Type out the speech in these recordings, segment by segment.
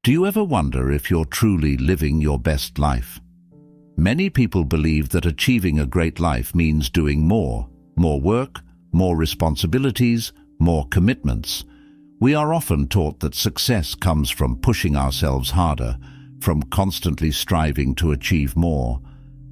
Do you ever wonder if you're truly living your best life? Many people believe that achieving a great life means doing more work, more responsibilities, more commitments. We are often taught that success comes from pushing ourselves harder, from constantly striving to achieve more.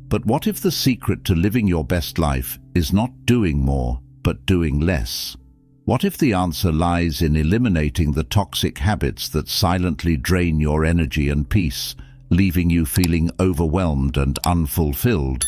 But what if the secret to living your best life is not doing more, but doing less? What if the answer lies in eliminating the toxic habits that silently drain your energy and peace, leaving you feeling overwhelmed and unfulfilled?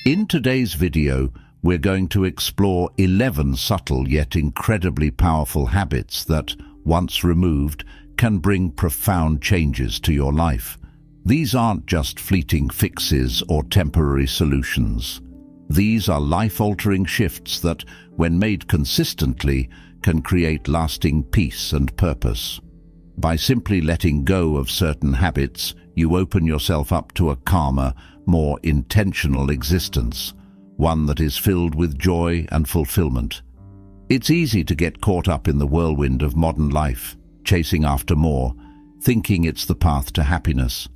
In today's video, we're going to explore 11 subtle yet incredibly powerful habits that, once removed, can bring profound changes to your life. These aren't just fleeting fixes or temporary solutions. These are life-altering shifts that, when made consistently, can create lasting peace and purpose. By simply letting go of certain habits, you open yourself up to a calmer, more intentional existence, one that is filled with joy and fulfillment. It's easy to get caught up in the whirlwind of modern life, chasing after more, thinking it's the path to happiness.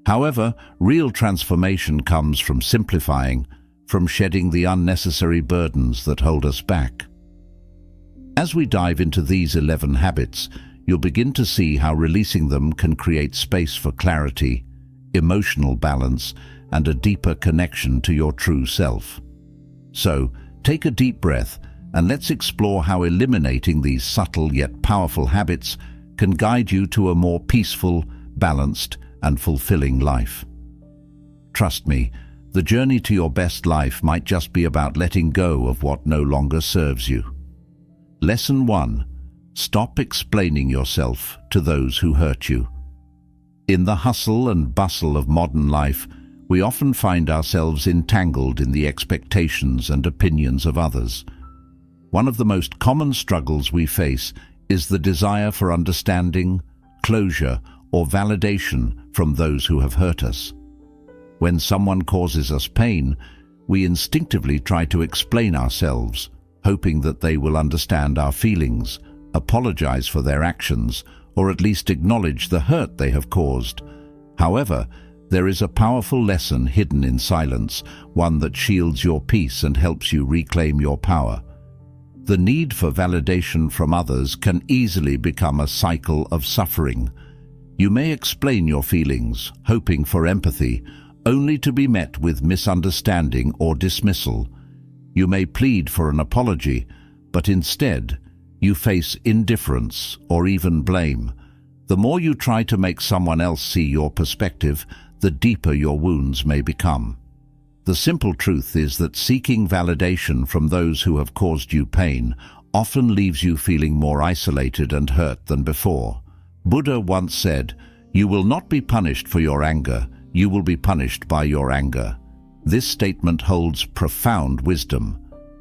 However, real transformation comes from simplifying, from shedding the unnecessary burdens that hold us back. As we dive into these 11 habits, you'll begin to see how releasing them can create space for clarity, emotional balance, and a deeper connection to your true self. So, take a deep breath and let's explore how eliminating these subtle yet powerful habits can guide you to a more peaceful, balanced, and fulfilling life. Trust me, the journey to your best life might just be about letting go of what no longer serves you. Lesson 1. Stop explaining yourself to those who hurt you. In the hustle and bustle of modern life, we often find ourselves entangled in the expectations and opinions of others. One of the most common struggles we face is the desire for understanding, closure, or validation from those who have hurt us. When someone causes us pain, we instinctively try to explain ourselves, hoping that they will understand our feelings, apologize for their actions, or at least acknowledge the hurt they have caused. However, there is a powerful lesson hidden in silence, one that shields your peace and helps you reclaim your power. The need for validation from others can easily become a cycle of suffering. You may explain your feelings, hoping for empathy, only to be met with misunderstanding or dismissal. You may plead for an apology, but instead, you face indifference or even blame. The more you try to make someone else see your perspective, the deeper your wounds may become. The simple truth is that seeking validation from those who have caused you pain often leaves you feeling more isolated and hurt than before. Buddha once said, "You will not be punished for your anger, you will be punished by your anger." This statement holds profound wisdom.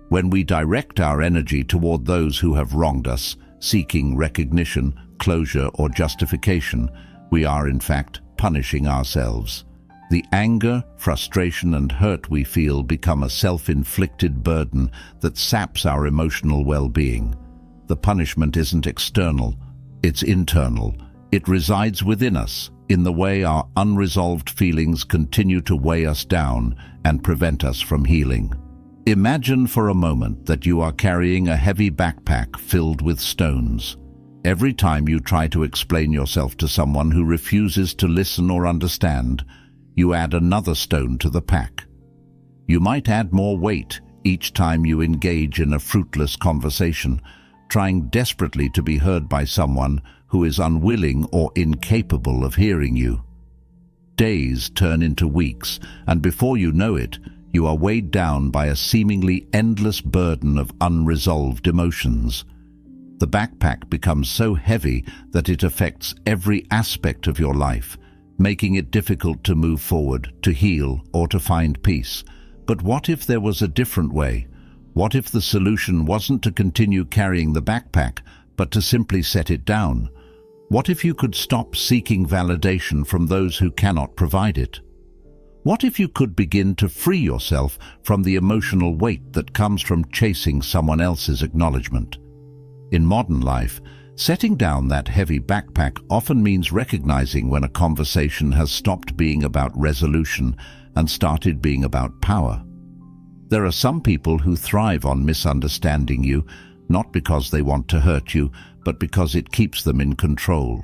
When we direct our energy toward those who have wronged us, seeking recognition, closure, or justification, we are in fact punishing ourselves. The anger, frustration, and hurt we feel become a self-inflicted burden that saps our emotional well-being. The punishment isn't external, it's internal. It resides within us, in the way our unresolved feelings continue to weigh us down and prevent us from healing. Imagine for a moment that you are carrying a heavy backpack filled with stones. Every time you try to explain yourself to someone who refuses to listen or understand, you add another stone to the pack. You might add more weight each time you engage in a fruitless conversation, trying desperately to be heard by someone who is unwilling or incapable of hearing you. Days turn into weeks, and before you know it, you are weighed down by a seemingly endless burden of unresolved emotions. The backpack becomes so heavy that it affects every aspect of your life, making it difficult to move forward, to heal, or to find peace. But what if there was a different way? What if the solution wasn't to continue carrying the backpack, but to simply set it down? What if you could stop seeking validation from those who cannot provide it? What if you could begin to free yourself from the emotional weight that comes from chasing someone else's acknowledgement? In modern life, Setting down that heavy backpack often means recognizing when a conversation has stopped being about resolution and started being about power. There are some people who thrive on misunderstanding you, not because they want to hurt you, but because it keeps them in control.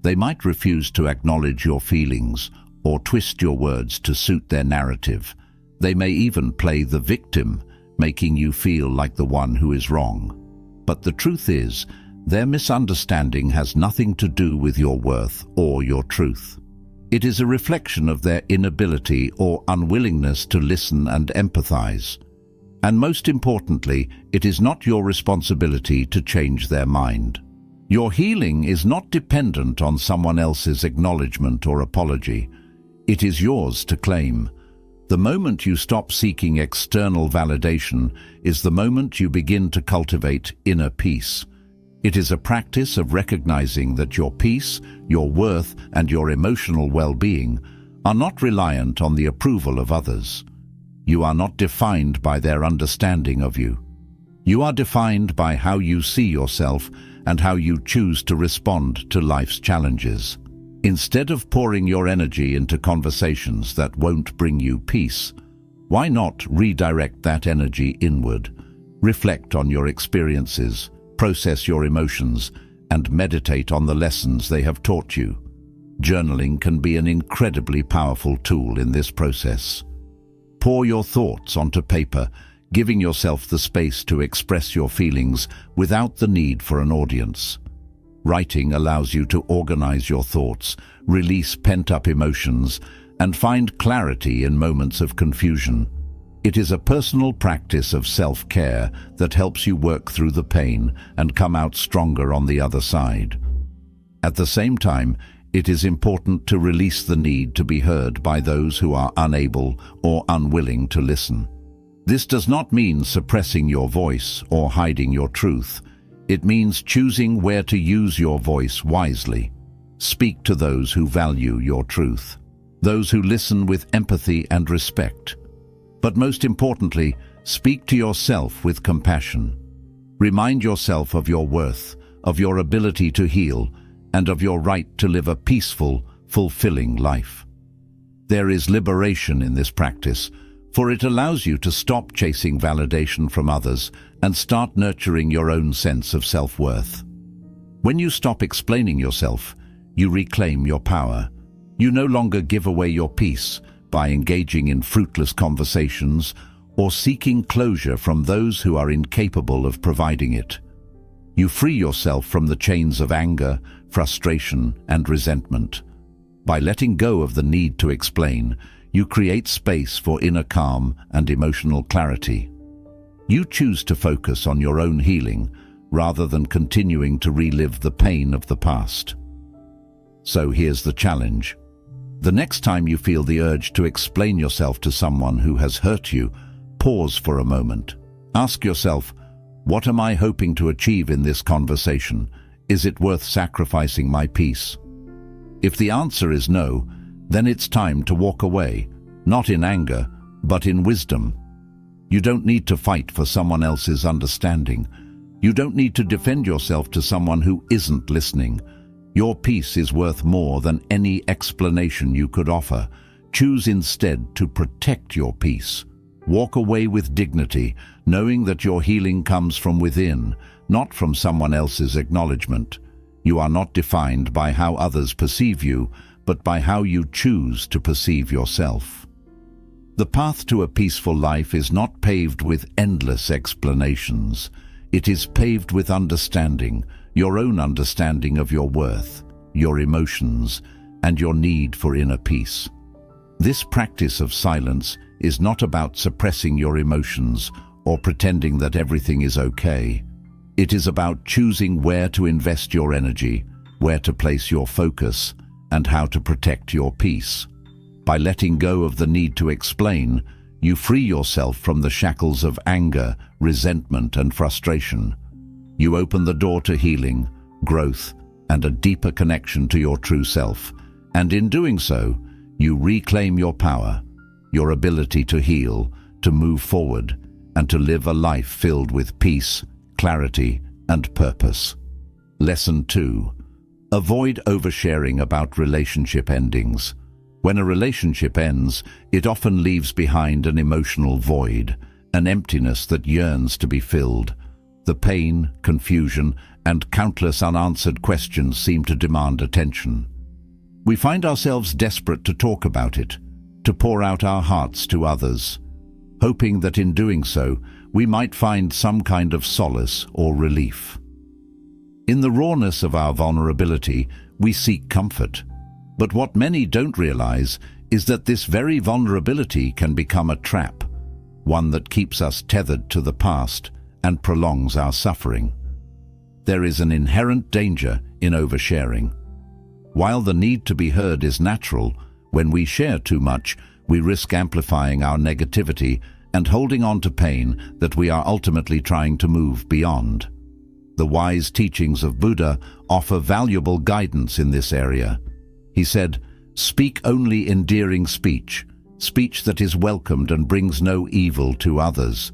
They might refuse to acknowledge your feelings or twist your words to suit their narrative. They may even play the victim, making you feel like the one who is wrong. But the truth is, their misunderstanding has nothing to do with your worth or your truth. It is a reflection of their inability or unwillingness to listen and empathize. And most importantly, it is not your responsibility to change their mind. Your healing is not dependent on someone else's acknowledgement or apology. It is yours to claim. The moment you stop seeking external validation is the moment you begin to cultivate inner peace. It is a practice of recognizing that your peace, your worth, and your emotional well-being are not reliant on the approval of others. You are not defined by their understanding of you. You are defined by how you see yourself and how you choose to respond to life's challenges. Instead of pouring your energy into conversations that won't bring you peace, why not redirect that energy inward? Reflect on your experiences, process your emotions, and meditate on the lessons they have taught you. Journaling can be an incredibly powerful tool in this process. Pour your thoughts onto paper, giving yourself the space to express your feelings without the need for an audience. Writing allows you to organize your thoughts, release pent-up emotions, and find clarity in moments of confusion. It is a personal practice of self-care that helps you work through the pain and come out stronger on the other side. At the same time, it is important to release the need to be heard by those who are unable or unwilling to listen. This does not mean suppressing your voice or hiding your truth. It means choosing where to use your voice wisely. Speak to those who value your truth, those who listen with empathy and respect. But most importantly, speak to yourself with compassion. Remind yourself of your worth, of your ability to heal, and of your right to live a peaceful, fulfilling life. There is liberation in this practice, for it allows you to stop chasing validation from others and start nurturing your own sense of self-worth. When you stop explaining yourself, you reclaim your power. You no longer give away your peace by engaging in fruitless conversations or seeking closure from those who are incapable of providing it. You free yourself from the chains of anger, frustration, and resentment. By letting go of the need to explain, you create space for inner calm and emotional clarity. You choose to focus on your own healing rather than continuing to relive the pain of the past. So here's the challenge. The next time you feel the urge to explain yourself to someone who has hurt you, pause for a moment. Ask yourself, what am I hoping to achieve in this conversation? Is it worth sacrificing my peace? If the answer is no, then it's time to walk away, not in anger, but in wisdom. You don't need to fight for someone else's understanding. You don't need to defend yourself to someone who isn't listening. Your peace is worth more than any explanation you could offer. Choose instead to protect your peace. Walk away with dignity, knowing that your healing comes from within, not from someone else's acknowledgement. You are not defined by how others perceive you, but by how you choose to perceive yourself. The path to a peaceful life is not paved with endless explanations. It is paved with understanding, your own understanding of your worth, your emotions, and your need for inner peace. This practice of silence is not about suppressing your emotions or pretending that everything is okay. It is about choosing where to invest your energy, where to place your focus, and how to protect your peace. By letting go of the need to explain, you free yourself from the shackles of anger, resentment, and frustration. You open the door to healing, growth, and a deeper connection to your true self. And in doing so, you reclaim your power, your ability to heal, to move forward, and to live a life filled with peace, clarity, and purpose. Lesson 2. Avoid oversharing about relationship endings. When a relationship ends, it often leaves behind an emotional void, an emptiness that yearns to be filled. The pain, confusion, and countless unanswered questions seem to demand attention. We find ourselves desperate to talk about it, to pour out our hearts to others, hoping that in doing so, we might find some kind of solace or relief. In the rawness of our vulnerability, we seek comfort. But what many don't realize is that this very vulnerability can become a trap, one that keeps us tethered to the past and prolongs our suffering. There is an inherent danger in oversharing. While the need to be heard is natural, when we share too much, we risk amplifying our negativity and holding on to pain that we are ultimately trying to move beyond. The wise teachings of Buddha offer valuable guidance in this area. He said, "Speak only endearing speech, speech that is welcomed and brings no evil to others."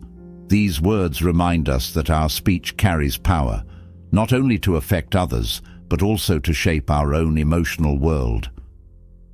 These words remind us that our speech carries power, not only to affect others, but also to shape our own emotional world.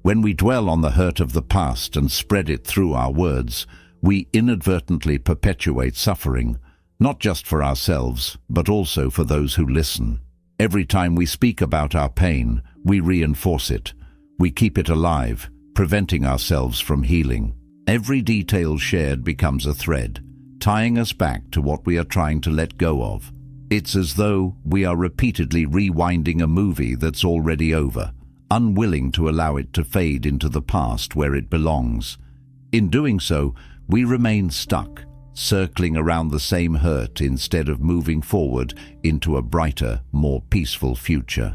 When we dwell on the hurt of the past and spread it through our words, we inadvertently perpetuate suffering, not just for ourselves, but also for those who listen. Every time we speak about our pain, we reinforce it. We keep it alive, preventing ourselves from healing. Every detail shared becomes a thread, tying us back to what we are trying to let go of. It's as though we are repeatedly rewinding a movie that's already over, unwilling to allow it to fade into the past where it belongs. In doing so, we remain stuck, circling around the same hurt instead of moving forward into a brighter, more peaceful future.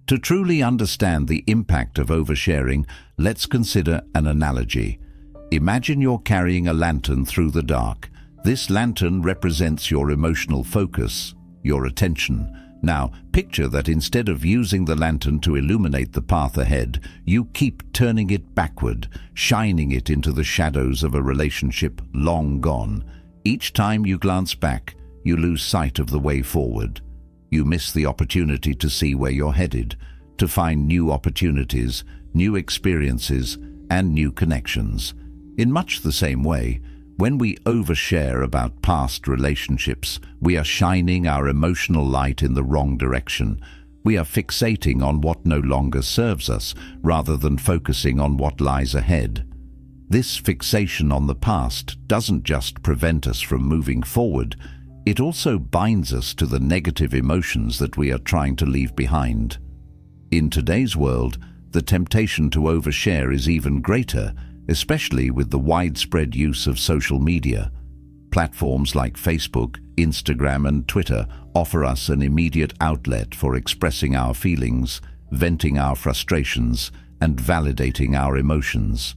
To truly understand the impact of oversharing, let's consider an analogy. Imagine you're carrying a lantern through the dark. This lantern represents your emotional focus, your attention. Now, picture that instead of using the lantern to illuminate the path ahead, you keep turning it backward, shining it into the shadows of a relationship long gone. Each time you glance back, you lose sight of the way forward. You miss the opportunity to see where you're headed, to find new opportunities, new experiences, and new connections. In much the same way, when we overshare about past relationships, we are shining our emotional light in the wrong direction. We are fixating on what no longer serves us, rather than focusing on what lies ahead. This fixation on the past doesn't just prevent us from moving forward, it also binds us to the negative emotions that we are trying to leave behind. In today's world, the temptation to overshare is even greater, especially with the widespread use of social media. Platforms like Facebook, Instagram, and Twitter offer us an immediate outlet for expressing our feelings, venting our frustrations, and validating our emotions.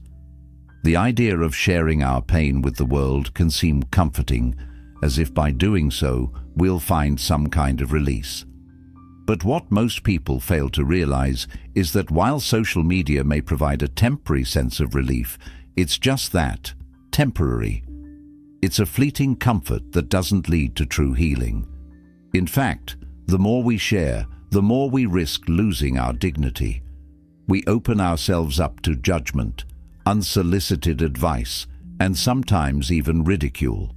The idea of sharing our pain with the world can seem comforting, as if by doing so, we'll find some kind of release. But what most people fail to realize is that while social media may provide a temporary sense of relief, it's just that, temporary. It's a fleeting comfort that doesn't lead to true healing. In fact, the more we share, the more we risk losing our dignity. We open ourselves up to judgment, unsolicited advice, and sometimes even ridicule.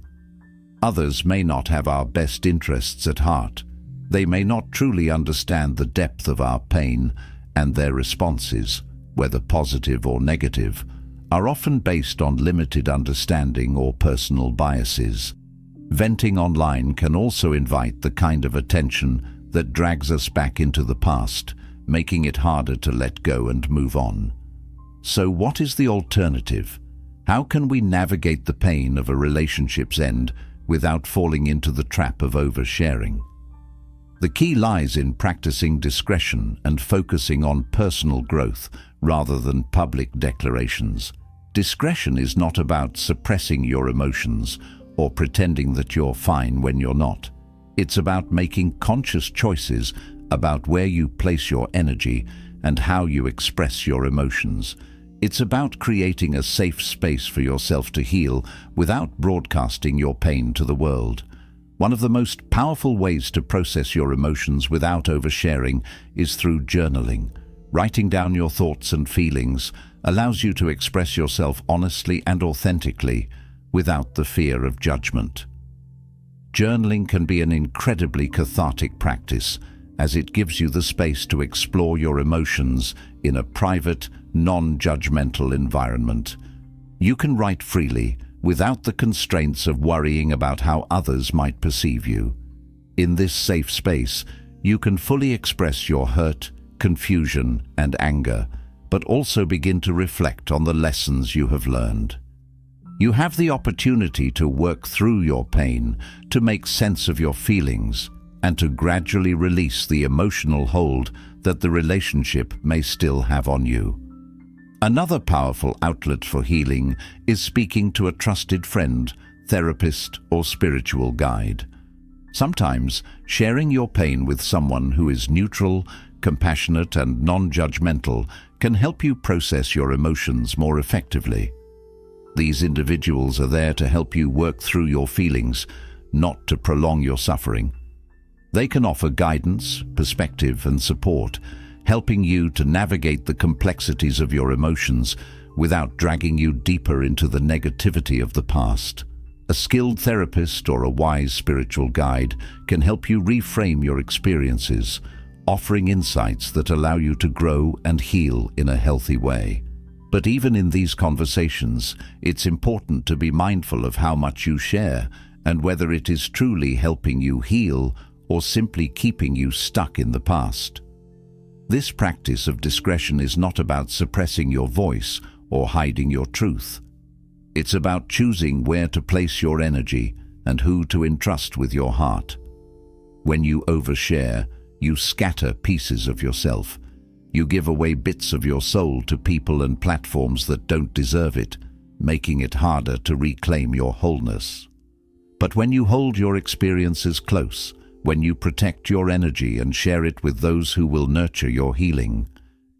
Others may not have our best interests at heart. They may not truly understand the depth of our pain, and their responses, whether positive or negative, are often based on limited understanding or personal biases. Venting online can also invite the kind of attention that drags us back into the past, making it harder to let go and move on. So what is the alternative? How can we navigate the pain of a relationship's end without falling into the trap of oversharing? The key lies in practicing discretion and focusing on personal growth rather than public declarations. Discretion is not about suppressing your emotions or pretending that you're fine when you're not. It's about making conscious choices about where you place your energy and how you express your emotions. It's about creating a safe space for yourself to heal without broadcasting your pain to the world. One of the most powerful ways to process your emotions without oversharing is through journaling. Writing down your thoughts and feelings allows you to express yourself honestly and authentically without the fear of judgment. Journaling can be an incredibly cathartic practice, as it gives you the space to explore your emotions in a private, non-judgmental environment. You can write freely, without the constraints of worrying about how others might perceive you. In this safe space, you can fully express your hurt, confusion, and anger, but also begin to reflect on the lessons you have learned. You have the opportunity to work through your pain, to make sense of your feelings, and to gradually release the emotional hold that the relationship may still have on you. Another powerful outlet for healing is speaking to a trusted friend, therapist, or spiritual guide. Sometimes, sharing your pain with someone who is neutral, compassionate, and non-judgmental can help you process your emotions more effectively. These individuals are there to help you work through your feelings, not to prolong your suffering. They can offer guidance, perspective, and support, helping you to navigate the complexities of your emotions without dragging you deeper into the negativity of the past. A skilled therapist or a wise spiritual guide can help you reframe your experiences, offering insights that allow you to grow and heal in a healthy way. But even in these conversations, it's important to be mindful of how much you share and whether it is truly helping you heal or simply keeping you stuck in the past. This practice of discretion is not about suppressing your voice or hiding your truth. It's about choosing where to place your energy and who to entrust with your heart. When you overshare, you scatter pieces of yourself. You give away bits of your soul to people and platforms that don't deserve it, making it harder to reclaim your wholeness. But when you hold your experiences close, when you protect your energy and share it with those who will nurture your healing,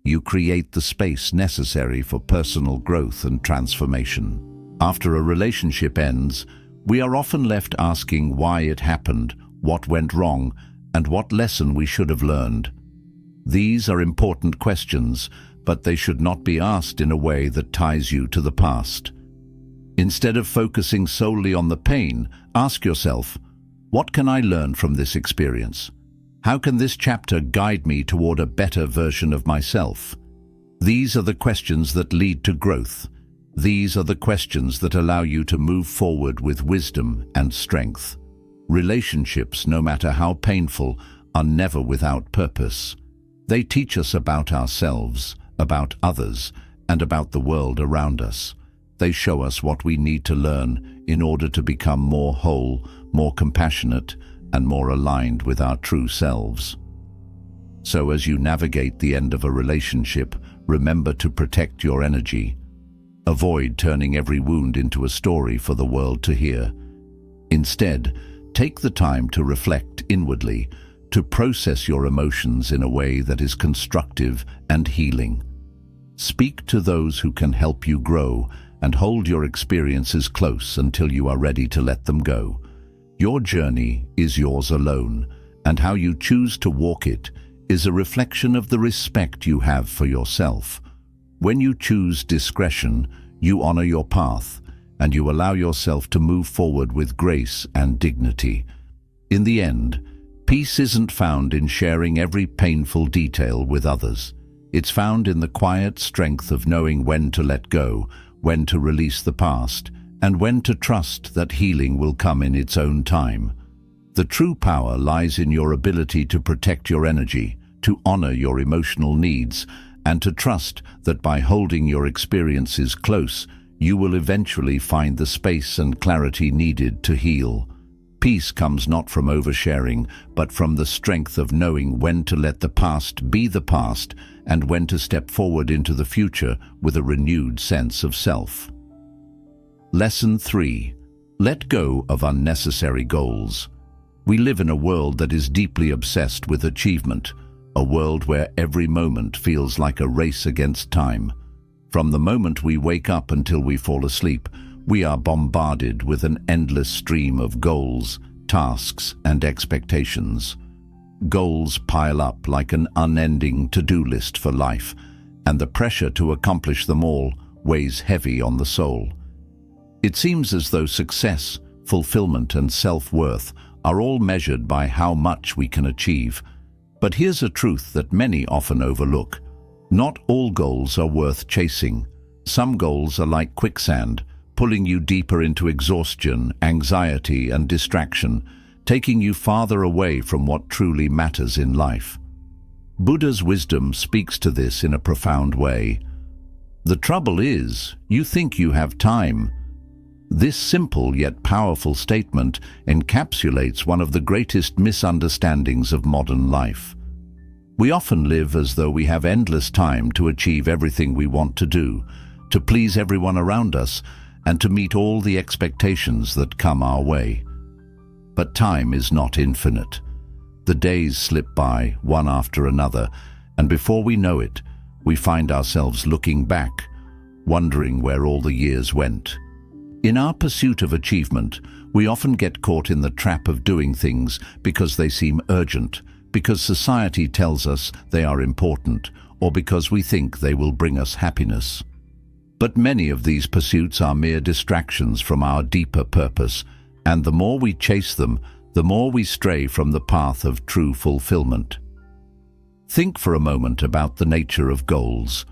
you create the space necessary for personal growth and transformation. After a relationship ends, we are often left asking why it happened, what went wrong, and what lesson we should have learned. These are important questions, but they should not be asked in a way that ties you to the past. Instead of focusing solely on the pain, ask yourself, what can I learn from this experience? How can this chapter guide me toward a better version of myself? These are the questions that lead to growth. These are the questions that allow you to move forward with wisdom and strength. Relationships, no matter how painful, are never without purpose. They teach us about ourselves, about others, and about the world around us. They show us what we need to learn in order to become more whole, more compassionate, and more aligned with our true selves. So as you navigate the end of a relationship, remember to protect your energy. Avoid turning every wound into a story for the world to hear. Instead, take the time to reflect inwardly, to process your emotions in a way that is constructive and healing. Speak to those who can help you grow and hold your experiences close until you are ready to let them go. Your journey is yours alone, and how you choose to walk it is a reflection of the respect you have for yourself. When you choose discretion, you honor your path, and you allow yourself to move forward with grace and dignity. In the end, peace isn't found in sharing every painful detail with others. It's found in the quiet strength of knowing when to let go, when to release the past, and when to trust that healing will come in its own time. The true power lies in your ability to protect your energy, to honor your emotional needs, and to trust that by holding your experiences close, you will eventually find the space and clarity needed to heal. Peace comes not from oversharing, but from the strength of knowing when to let the past be the past and when to step forward into the future with a renewed sense of self. Lesson 3. Let go of unnecessary goals. We live in a world that is deeply obsessed with achievement, a world where every moment feels like a race against time. From the moment we wake up until we fall asleep, we are bombarded with an endless stream of goals, tasks, and expectations. Goals pile up like an unending to-do list for life, and the pressure to accomplish them all weighs heavy on the soul. It seems as though success, fulfillment, and self-worth are all measured by how much we can achieve. But here's a truth that many often overlook. Not all goals are worth chasing. Some goals are like quicksand, pulling you deeper into exhaustion, anxiety, and distraction, taking you farther away from what truly matters in life. Buddha's wisdom speaks to this in a profound way. The trouble is, you think you have time. This simple yet powerful statement encapsulates one of the greatest misunderstandings of modern life. We often live as though we have endless time to achieve everything we want to do, to please everyone around us, and to meet all the expectations that come our way. But time is not infinite. The days slip by, one after another, and before we know it, we find ourselves looking back, wondering where all the years went. In our pursuit of achievement, we often get caught in the trap of doing things because they seem urgent, because society tells us they are important, or because we think they will bring us happiness. But many of these pursuits are mere distractions from our deeper purpose, and the more we chase them, the more we stray from the path of true fulfillment. Think for a moment about the nature of goals.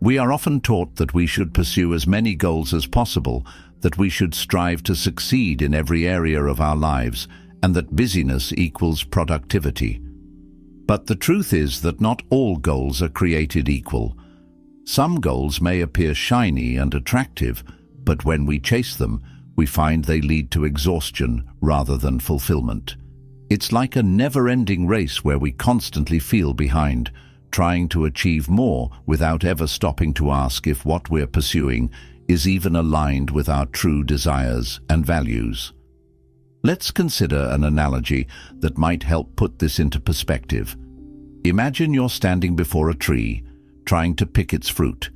We are often taught that we should pursue as many goals as possible, that we should strive to succeed in every area of our lives, and that busyness equals productivity. But the truth is that not all goals are created equal. Some goals may appear shiny and attractive, but when we chase them, we find they lead to exhaustion rather than fulfillment. It's like a never-ending race where we constantly feel behind, trying to achieve more without ever stopping to ask if what we're pursuing is even aligned with our true desires and values. Let's consider an analogy that might help put this into perspective. Imagine you're standing before a tree, trying to pick its fruit.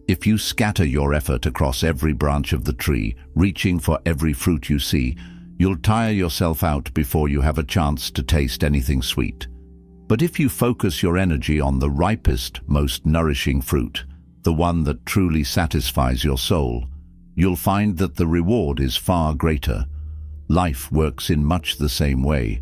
If you scatter your effort across every branch of the tree, reaching for every fruit you see, you'll tire yourself out before you have a chance to taste anything sweet. But if you focus your energy on the ripest, most nourishing fruit, the one that truly satisfies your soul, you'll find that the reward is far greater. Life works in much the same way.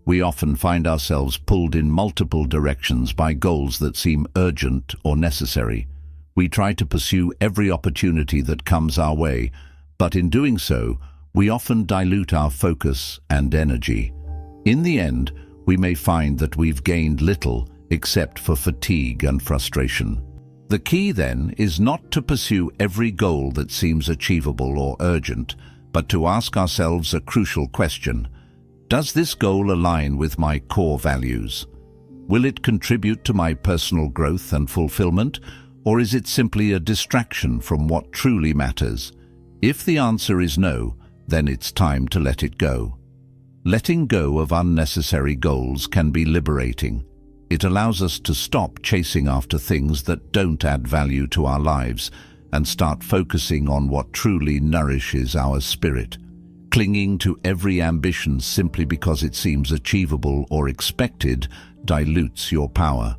We often find ourselves pulled in multiple directions by goals that seem urgent or necessary. We try to pursue every opportunity that comes our way, but in doing so, we often dilute our focus and energy. In the end, we may find that we've gained little except for fatigue and frustration. The key then is not to pursue every goal that seems achievable or urgent, but to ask ourselves a crucial question. Does this goal align with my core values? Will it contribute to my personal growth and fulfillment, or is it simply a distraction from what truly matters? If the answer is no, then it's time to let it go. Letting go of unnecessary goals can be liberating. It allows us to stop chasing after things that don't add value to our lives and start focusing on what truly nourishes our spirit. Clinging to every ambition simply because it seems achievable or expected dilutes your power.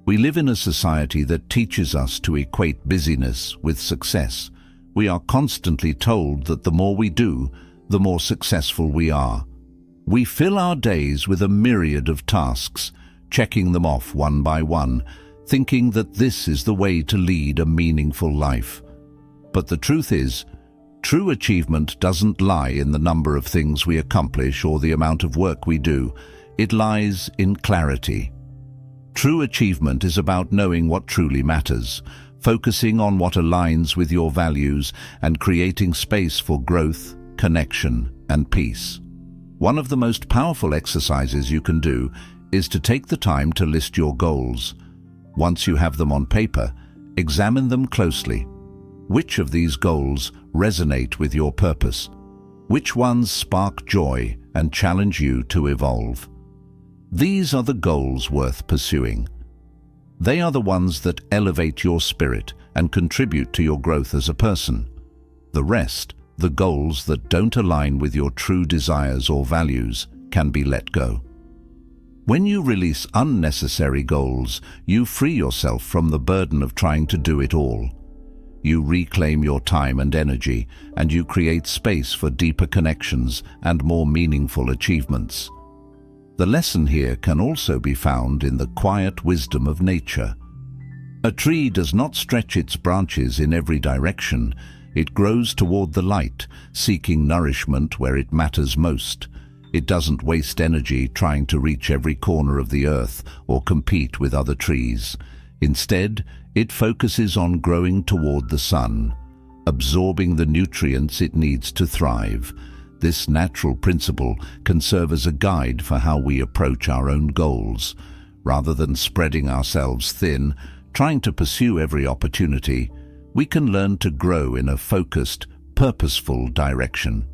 We live in a society that teaches us to equate busyness with success. We are constantly told that the more we do, the more successful we are. We fill our days with a myriad of tasks, checking them off one by one, thinking that this is the way to lead a meaningful life. But the truth is, true achievement doesn't lie in the number of things we accomplish or the amount of work we do. It lies in clarity. True achievement is about knowing what truly matters, focusing on what aligns with your values, and creating space for growth, connection, and peace. One of the most powerful exercises you can do is to take the time to list your goals. Once you have them on paper, examine them closely. Which of these goals resonate with your purpose? Which ones spark joy and challenge you to evolve? These are the goals worth pursuing. They are the ones that elevate your spirit and contribute to your growth as a person. The rest, The goals that don't align with your true desires or values can be let go. When you release unnecessary goals, you free yourself from the burden of trying to do it all. You reclaim your time and energy, and you create space for deeper connections and more meaningful achievements. The lesson here can also be found in the quiet wisdom of nature. A tree does not stretch its branches in every direction. It grows toward the light, seeking nourishment where it matters most. It doesn't waste energy trying to reach every corner of the earth or compete with other trees. Instead, it focuses on growing toward the sun, absorbing the nutrients it needs to thrive. This natural principle can serve as a guide for how we approach our own goals. Rather than spreading ourselves thin, trying to pursue every opportunity, we can learn to grow in a focused, purposeful direction.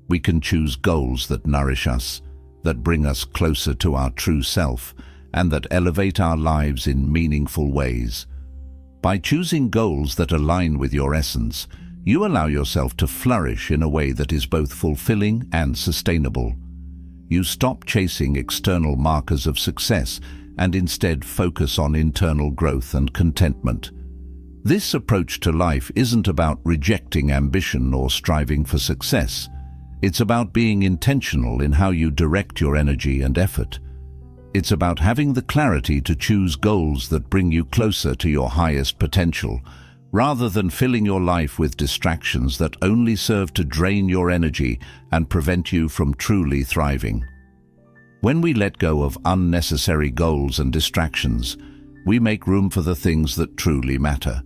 We can choose goals that nourish us, that bring us closer to our true self, and that elevate our lives in meaningful ways. By choosing goals that align with your essence, you allow yourself to flourish in a way that is both fulfilling and sustainable. You stop chasing external markers of success and instead focus on internal growth and contentment. This approach to life isn't about rejecting ambition or striving for success. It's about being intentional in how you direct your energy and effort. It's about having the clarity to choose goals that bring you closer to your highest potential, rather than filling your life with distractions that only serve to drain your energy and prevent you from truly thriving. When we let go of unnecessary goals and distractions, we make room for the things that truly matter.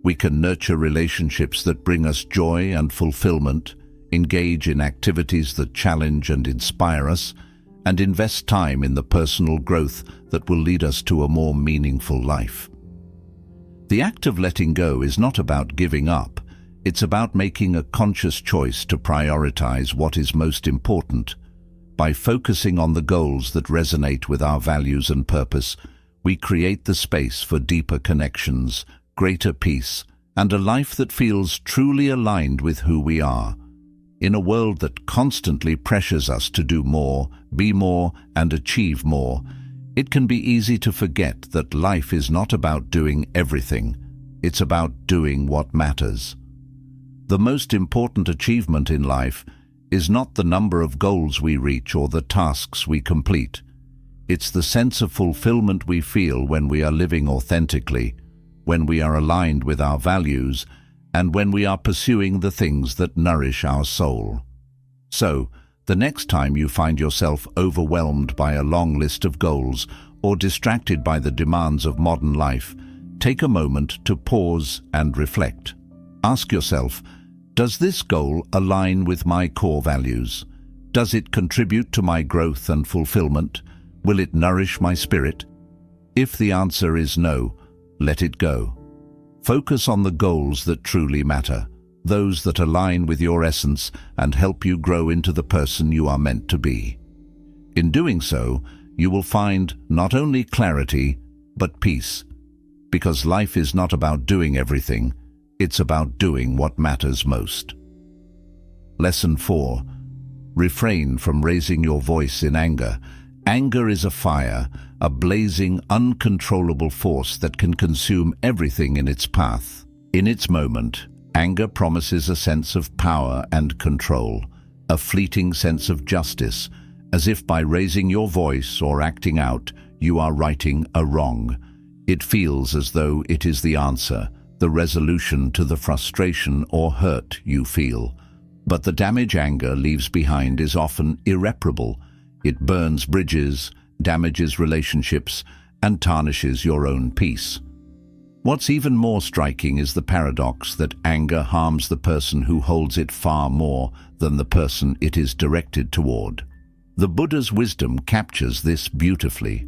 We can nurture relationships that bring us joy and fulfillment, engage in activities that challenge and inspire us, and invest time in the personal growth that will lead us to a more meaningful life. The act of letting go is not about giving up. It's about making a conscious choice to prioritize what is most important. By focusing on the goals that resonate with our values and purpose, we create the space for deeper connections, greater peace, and a life that feels truly aligned with who we are. In a world that constantly pressures us to do more, be more, and achieve more, it can be easy to forget that life is not about doing everything. It's about doing what matters. The most important achievement in life is not the number of goals we reach or the tasks we complete. It's the sense of fulfillment we feel when we are living authentically, when we are aligned with our values, and when we are pursuing the things that nourish our soul. So, the next time you find yourself overwhelmed by a long list of goals or distracted by the demands of modern life, take a moment to pause and reflect. Ask yourself, does this goal align with my core values? Does it contribute to my growth and fulfillment? Will it nourish my spirit? If the answer is no, let it go. Focus on the goals that truly matter, those that align with your essence and help you grow into the person you are meant to be. In doing so, you will find not only clarity, but peace. Because life is not about doing everything, it's about doing what matters most. Lesson 4. Refrain from raising your voice in anger. Anger is a fire, a blazing, uncontrollable force that can consume everything in its path. In its moment, anger promises a sense of power and control, a fleeting sense of justice, as if by raising your voice or acting out, you are righting a wrong. It feels as though it is the answer, the resolution to the frustration or hurt you feel. But the damage anger leaves behind is often irreparable. It burns bridges, damages relationships, and tarnishes your own peace. What's even more striking is the paradox that anger harms the person who holds it far more than the person it is directed toward. The Buddha's wisdom captures this beautifully.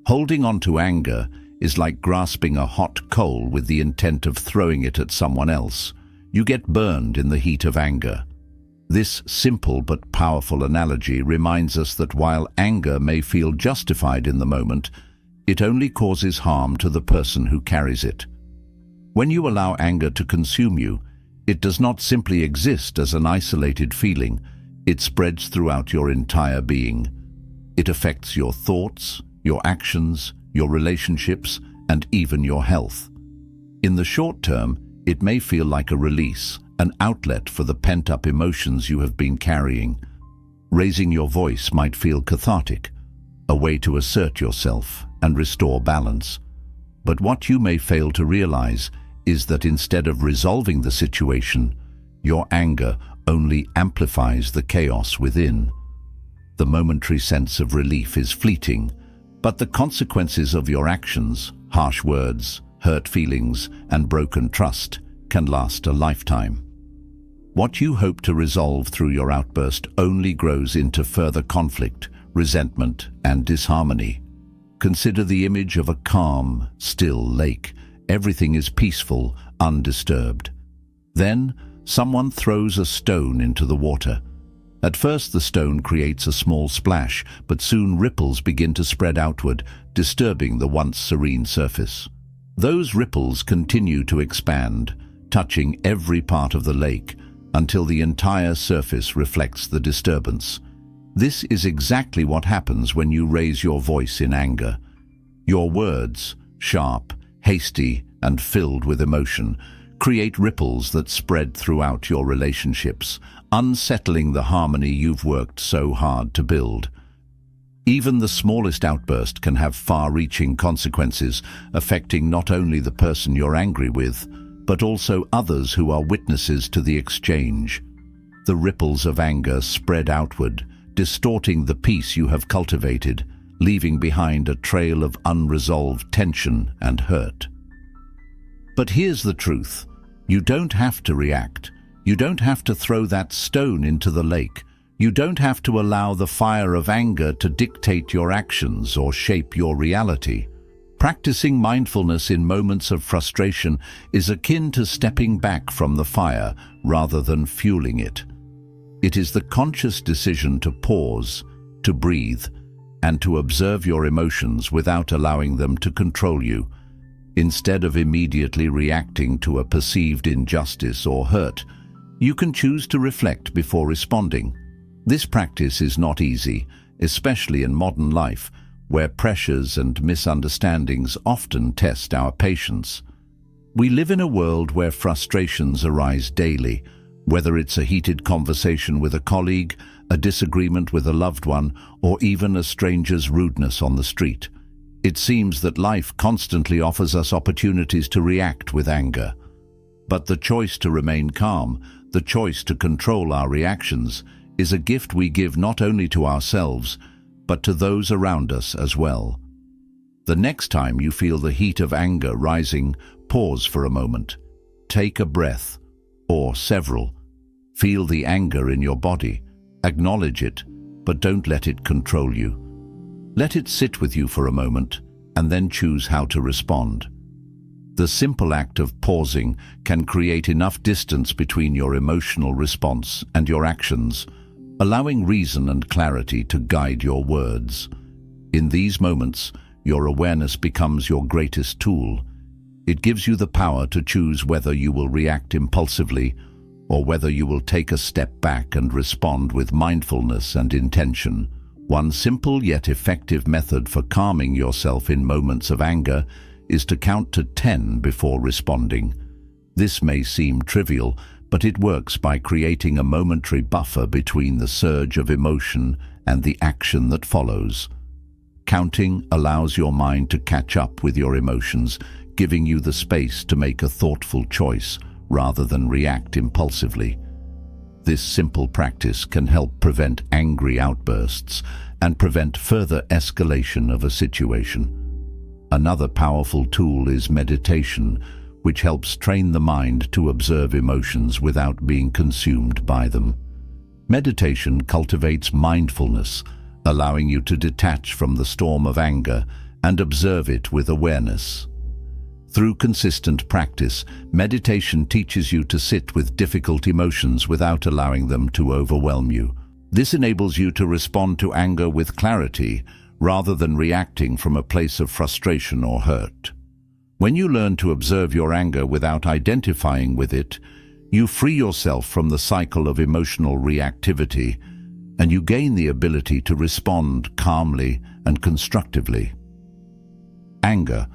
Holding on to anger is like grasping a hot coal with the intent of throwing it at someone else. You get burned in the heat of anger. This simple but powerful analogy reminds us that while anger may feel justified in the moment, it only causes harm to the person who carries it. When you allow anger to consume you, It does not simply exist as an isolated feeling. It spreads throughout your entire being. It affects your thoughts, your actions, your relationships, and even your health. In the short term, it may feel like a release, an outlet for the pent-up emotions you have been carrying. Raising your voice might feel cathartic, a way to assert yourself and restore balance. But what you may fail to realize is that instead of resolving the situation, your anger only amplifies the chaos within. The momentary sense of relief is fleeting, but the consequences of your actions, harsh words, hurt feelings, and broken trust can last a lifetime. What you hope to resolve through your outburst only grows into further conflict, resentment, and disharmony. Consider the image of a calm, still lake. Everything is peaceful, undisturbed. Then, someone throws a stone into the water. At first, the stone creates a small splash, but soon ripples begin to spread outward, disturbing the once serene surface. Those ripples continue to expand, touching every part of the lake, until the entire surface reflects the disturbance. This is exactly what happens when you raise your voice in anger. Your words, sharp, hasty, and filled with emotion, create ripples that spread throughout your relationships, unsettling the harmony you've worked so hard to build. Even the smallest outburst can have far-reaching consequences, affecting not only the person you're angry with, but also others who are witnesses to the exchange. The ripples of anger spread outward, distorting the peace you have cultivated, leaving behind a trail of unresolved tension and hurt. But here's the truth. You don't have to react. You don't have to throw that stone into the lake. You don't have to allow the fire of anger to dictate your actions or shape your reality. Practicing mindfulness in moments of frustration is akin to stepping back from the fire rather than fueling it. It is the conscious decision to pause, to breathe, and to observe your emotions without allowing them to control you. Instead of immediately reacting to a perceived injustice or hurt, you can choose to reflect before responding. This practice is not easy, especially in modern life, where pressures and misunderstandings often test our patience. We live in a world where frustrations arise daily, whether it's a heated conversation with a colleague, a disagreement with a loved one, or even a stranger's rudeness on the street. It seems that life constantly offers us opportunities to react with anger. But the choice to remain calm, the choice to control our reactions, is a gift we give not only to ourselves, but to those around us as well. The next time you feel the heat of anger rising, pause for a moment. Take a breath, or several. Feel the anger in your body. Acknowledge it, but don't let it control you. Let it sit with you for a moment, and then choose how to respond. The simple act of pausing can create enough distance between your emotional response and your actions, allowing reason and clarity to guide your words. In these moments, your awareness becomes your greatest tool. It gives you the power to choose whether you will react impulsively or whether you will take a step back and respond with mindfulness and intention. One simple yet effective method for calming yourself in moments of anger is to count to 10 before responding. This may seem trivial, but it works by creating a momentary buffer between the surge of emotion and the action that follows. Counting allows your mind to catch up with your emotions, giving you the space to make a thoughtful choice rather than react impulsively. This simple practice can help prevent angry outbursts and prevent further escalation of a situation. Another powerful tool is meditation, which helps train the mind to observe emotions without being consumed by them. Meditation cultivates mindfulness, allowing you to detach from the storm of anger and observe it with awareness. Through consistent practice, meditation teaches you to sit with difficult emotions without allowing them to overwhelm you. This enables you to respond to anger with clarity, rather than reacting from a place of frustration or hurt. When you learn to observe your anger without identifying with it, You free yourself from the cycle of emotional reactivity, and you gain the ability to respond calmly and constructively. Anger,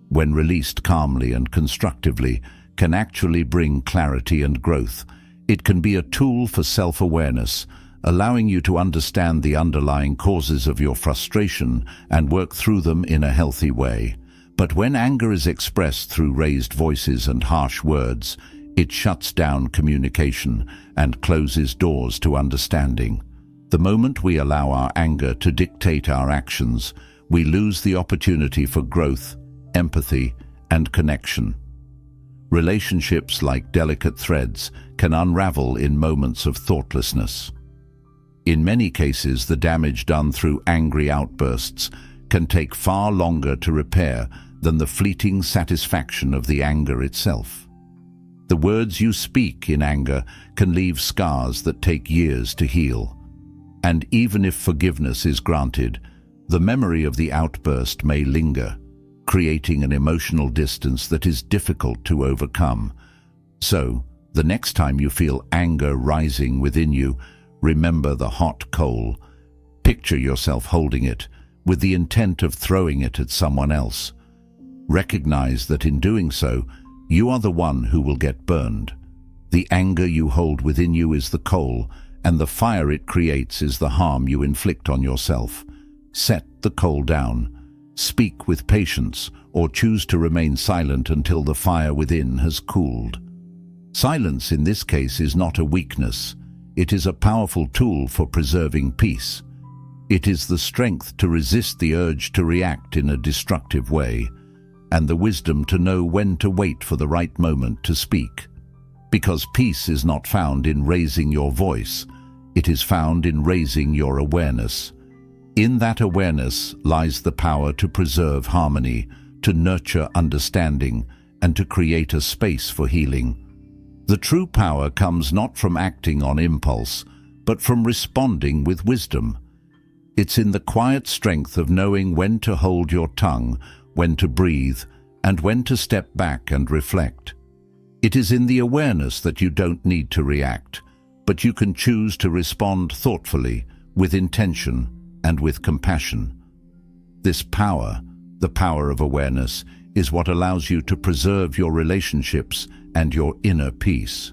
when released calmly and constructively, can actually bring clarity and growth. It can be a tool for self-awareness, allowing you to understand the underlying causes of your frustration and work through them in a healthy way. But when anger is expressed through raised voices and harsh words, it shuts down communication and closes doors to understanding. The moment we allow our anger to dictate our actions, we lose the opportunity for growth, empathy, and connection. Relationships, like delicate threads, can unravel in moments of thoughtlessness. In many cases, the damage done through angry outbursts can take far longer to repair than the fleeting satisfaction of the anger itself. The words you speak in anger can leave scars that take years to heal. And even if forgiveness is granted, the memory of the outburst may linger, creating an emotional distance that is difficult to overcome. So, the next time you feel anger rising within you, remember the hot coal. Picture yourself holding it, with the intent of throwing it at someone else. Recognize that in doing so, you are the one who will get burned. The anger you hold within you is the coal, and the fire it creates is the harm you inflict on yourself. Set the coal down. Speak with patience, or choose to remain silent until the fire within has cooled. Silence in this case is not a weakness. It is a powerful tool for preserving peace. It is the strength to resist the urge to react in a destructive way, and the wisdom to know when to wait for the right moment to speak. Because peace is not found in raising your voice, it is found in raising your awareness. In that awareness lies the power to preserve harmony, to nurture understanding, and to create a space for healing. The true power comes not from acting on impulse, but from responding with wisdom. It's in the quiet strength of knowing when to hold your tongue, when to breathe, and when to step back and reflect. It is in the awareness that you don't need to react, but you can choose to respond thoughtfully, with intention, and with compassion. This power, the power of awareness, is what allows you to preserve your relationships and your inner peace.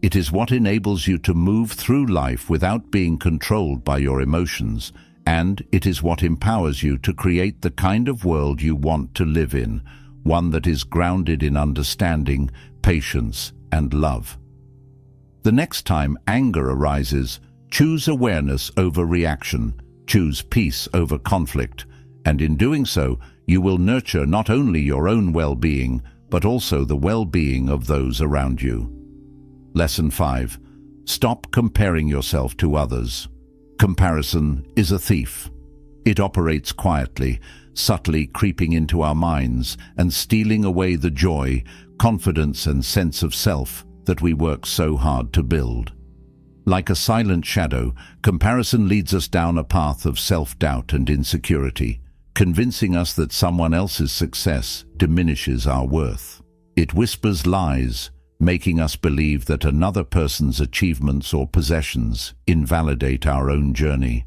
It is what enables you to move through life without being controlled by your emotions, and it is what empowers you to create the kind of world you want to live in, one that is grounded in understanding, patience, and love. The next time anger arises, choose awareness over reaction, choose peace over conflict, and in doing so, you will nurture not only your own well-being, but also the well-being of those around you. Lesson 5. Stop comparing yourself to others. Comparison is a thief. It operates quietly, subtly creeping into our minds and stealing away the joy, confidence, and sense of self that we work so hard to build. Like a silent shadow, comparison leads us down a path of self-doubt and insecurity, convincing us that someone else's success diminishes our worth. It whispers lies, making us believe that another person's achievements or possessions invalidate our own journey,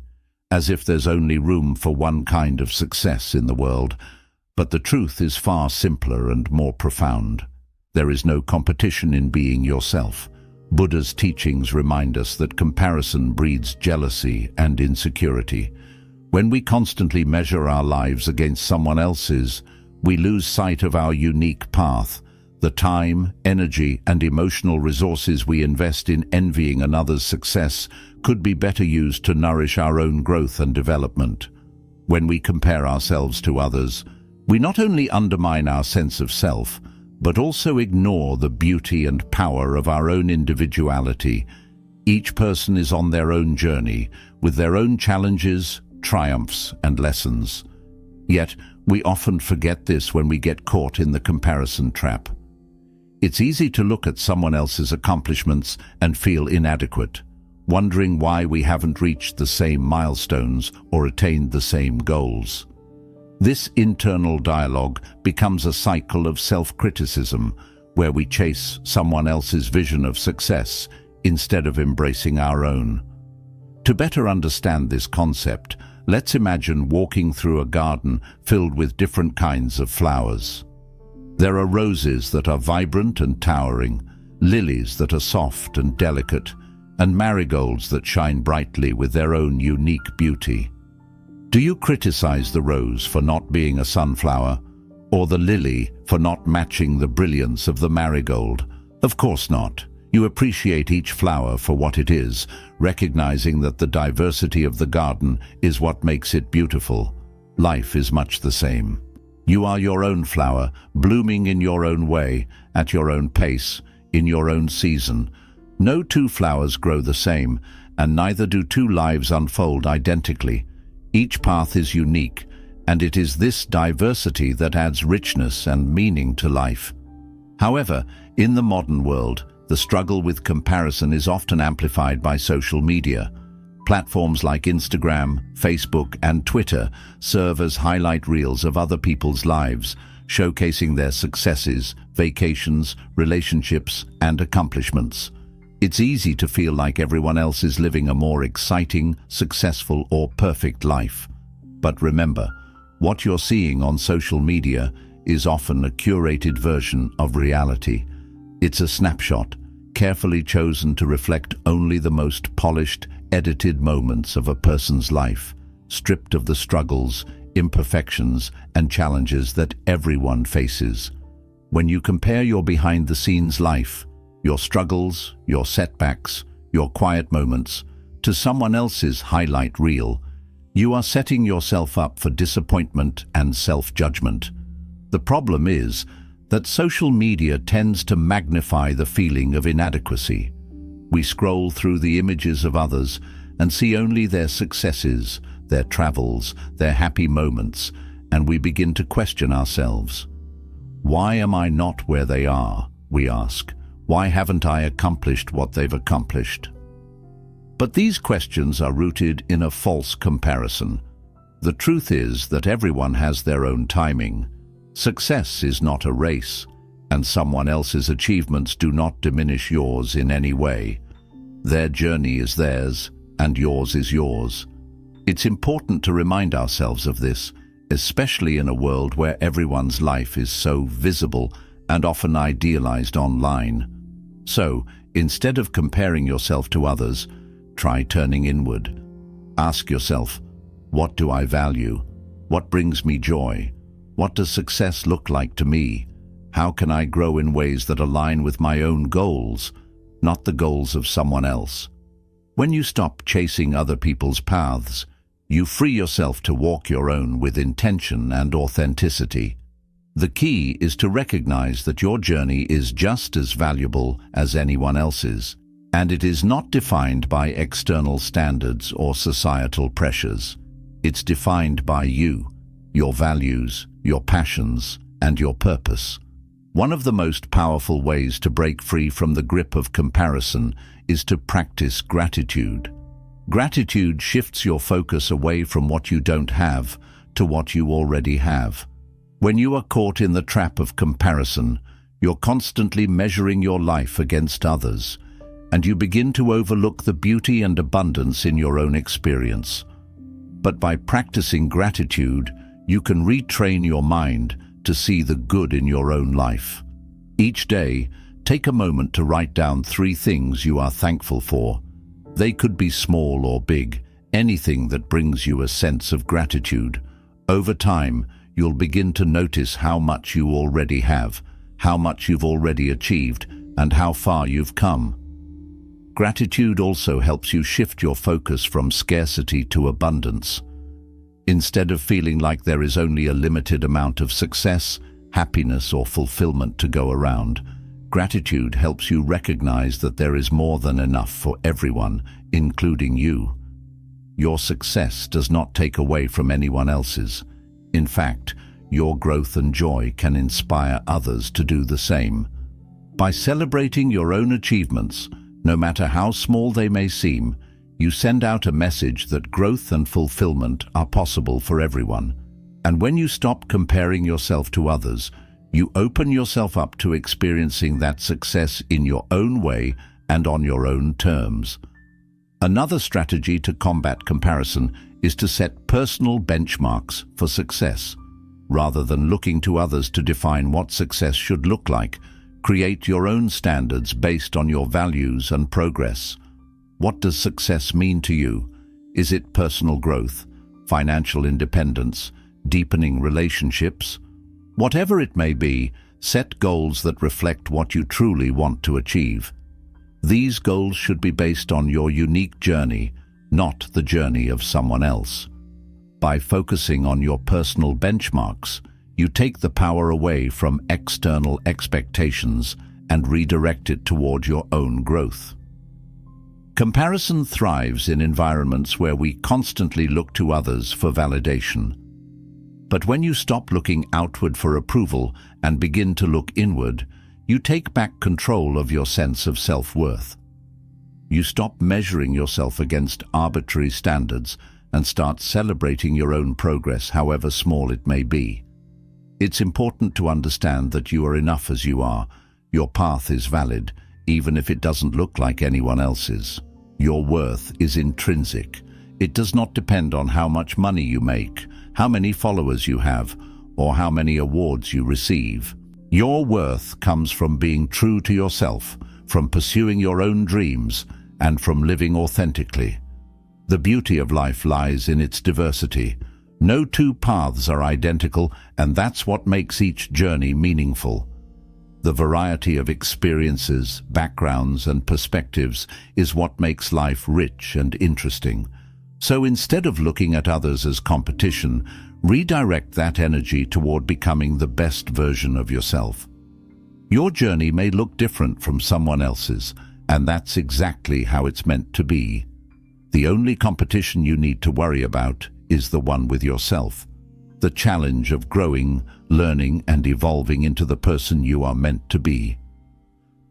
as if there's only room for one kind of success in the world. But the truth is far simpler and more profound. There is no competition in being yourself. Buddha's teachings remind us that comparison breeds jealousy and insecurity. When we constantly measure our lives against someone else's, we lose sight of our unique path. The time, energy, and emotional resources we invest in envying another's success could be better used to nourish our own growth and development. When we compare ourselves to others, we not only undermine our sense of self, but also ignore the beauty and power of our own individuality. Each person is on their own journey, with their own challenges, triumphs, and lessons. Yet, we often forget this when we get caught in the comparison trap. It's easy to look at someone else's accomplishments and feel inadequate, wondering why we haven't reached the same milestones or attained the same goals. This internal dialogue becomes a cycle of self-criticism, where we chase someone else's vision of success instead of embracing our own. To better understand this concept, let's imagine walking through a garden filled with different kinds of flowers. There are roses that are vibrant and towering, lilies that are soft and delicate, and marigolds that shine brightly with their own unique beauty. Do you criticize the rose for not being a sunflower, or the lily for not matching the brilliance of the marigold? Of course not. You appreciate each flower for what it is, recognizing that the diversity of the garden is what makes it beautiful. Life is much the same. You are your own flower, blooming in your own way, at your own pace, in your own season. No two flowers grow the same, and neither do two lives unfold identically. Each path is unique, and it is this diversity that adds richness and meaning to life. However, in the modern world, the struggle with comparison is often amplified by social media. Platforms like Instagram, Facebook, and Twitter serve as highlight reels of other people's lives, showcasing their successes, vacations, relationships, and accomplishments. It's easy to feel like everyone else is living a more exciting, successful, or perfect life. But remember, what you're seeing on social media is often a curated version of reality. It's a snapshot, carefully chosen to reflect only the most polished, edited moments of a person's life, stripped of the struggles, imperfections, and challenges that everyone faces. When you compare your behind-the-scenes life, your struggles, your setbacks, your quiet moments, to someone else's highlight reel, you are setting yourself up for disappointment and self-judgment. The problem is that social media tends to magnify the feeling of inadequacy. We scroll through the images of others and see only their successes, their travels, their happy moments, and we begin to question ourselves. Why am I not where they are, we ask. Why haven't I accomplished what they've accomplished? But these questions are rooted in a false comparison. The truth is that everyone has their own timing. Success is not a race, and someone else's achievements do not diminish yours in any way. Their journey is theirs, and yours is yours. It's important to remind ourselves of this, especially in a world where everyone's life is so visible and often idealized online. So, instead of comparing yourself to others, try turning inward. Ask yourself, what do I value? What brings me joy? What does success look like to me? How can I grow in ways that align with my own goals, not the goals of someone else? When you stop chasing other people's paths, you free yourself to walk your own with intention and authenticity. The key is to recognize that your journey is just as valuable as anyone else's, and it is not defined by external standards or societal pressures. It's defined by you, your values, your passions, and your purpose. One of the most powerful ways to break free from the grip of comparison is to practice gratitude. Gratitude shifts your focus away from what you don't have to what you already have. When you are caught in the trap of comparison, you're constantly measuring your life against others, and you begin to overlook the beauty and abundance in your own experience. But by practicing gratitude, you can retrain your mind to see the good in your own life. Each day, take a moment to write down 3 things you are thankful for. They could be small or big, anything that brings you a sense of gratitude. Over time, you'll begin to notice how much you already have, how much you've already achieved, and how far you've come. Gratitude also helps you shift your focus from scarcity to abundance. Instead of feeling like there is only a limited amount of success, happiness, or fulfillment to go around, gratitude helps you recognize that there is more than enough for everyone, including you. Your success does not take away from anyone else's. In fact, your growth and joy can inspire others to do the same. By celebrating your own achievements, no matter how small they may seem, you send out a message that growth and fulfillment are possible for everyone. And when you stop comparing yourself to others, You open yourself up to experiencing that success in your own way and on your own terms. Another strategy to combat comparison is to set personal benchmarks for success. Rather than looking to others to define what success should look like, create your own standards based on your values and progress. What does success mean to you? Is it personal growth, financial independence, deepening relationships? Whatever it may be, set goals that reflect what you truly want to achieve. These goals should be based on your unique journey, not the journey of someone else. By focusing on your personal benchmarks, you take the power away from external expectations and redirect it toward your own growth. Comparison thrives in environments where we constantly look to others for validation. But when you stop looking outward for approval and begin to look inward, you take back control of your sense of self-worth. You stop measuring yourself against arbitrary standards and start celebrating your own progress, however small it may be. It's important to understand that you are enough as you are. Your path is valid, even if it doesn't look like anyone else's. Your worth is intrinsic. It does not depend on how much money you make, how many followers you have, or how many awards you receive. Your worth comes from being true to yourself, from pursuing your own dreams, and from living authentically. The beauty of life lies in its diversity. No two paths are identical, and that's what makes each journey meaningful. The variety of experiences, backgrounds, and perspectives is what makes life rich and interesting. So instead of looking at others as competition, redirect that energy toward becoming the best version of yourself. Your journey may look different from someone else's, and that's exactly how it's meant to be. The only competition you need to worry about is the one with yourself. The challenge of growing, learning, and evolving into the person you are meant to be.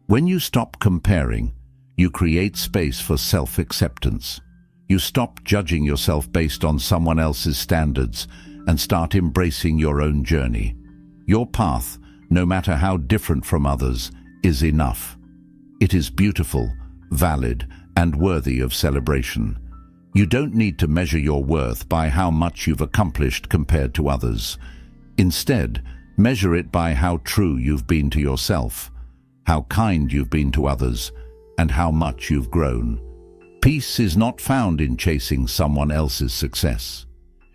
When you stop comparing, you create space for self-acceptance. You stop judging yourself based on someone else's standards and start embracing your own journey. Your path, no matter how different from others, is enough. It is beautiful, valid, and worthy of celebration. You don't need to measure your worth by how much you've accomplished compared to others. Instead, measure it by how true you've been to yourself, how kind you've been to others, and how much you've grown. Peace is not found in chasing someone else's success.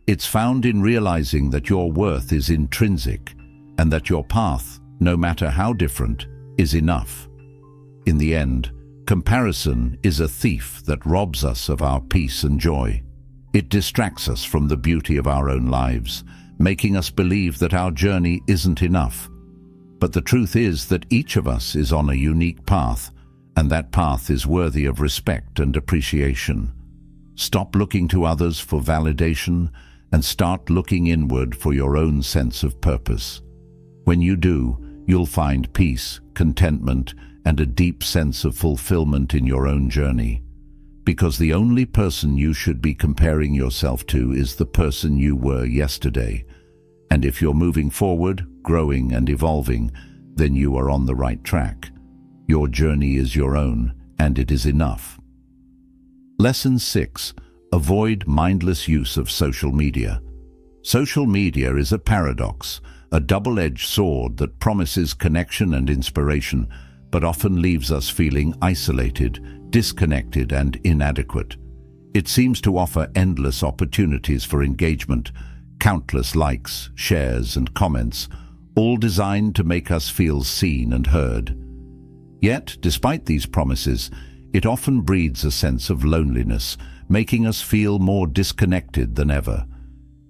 It's found in realizing that your worth is intrinsic and that your path, no matter how different, is enough. In the end, comparison is a thief that robs us of our peace and joy. It distracts us from the beauty of our own lives, making us believe that our journey isn't enough. But the truth is that each of us is on a unique path, and that path is worthy of respect and appreciation. Stop looking to others for validation and start looking inward for your own sense of purpose. When you do, you'll find peace, contentment, and a deep sense of fulfillment in your own journey. Because the only person you should be comparing yourself to is the person you were yesterday. And if you're moving forward, growing and evolving, then you are on the right track. Your journey is your own, and it is enough. Lesson 6. Avoid mindless use of social media. Social media is a paradox, a double-edged sword that promises connection and inspiration, but often leaves us feeling isolated, disconnected, and inadequate. It seems to offer endless opportunities for engagement, countless likes, shares, and comments, all designed to make us feel seen and heard. Yet, despite these promises, it often breeds a sense of loneliness, making us feel more disconnected than ever.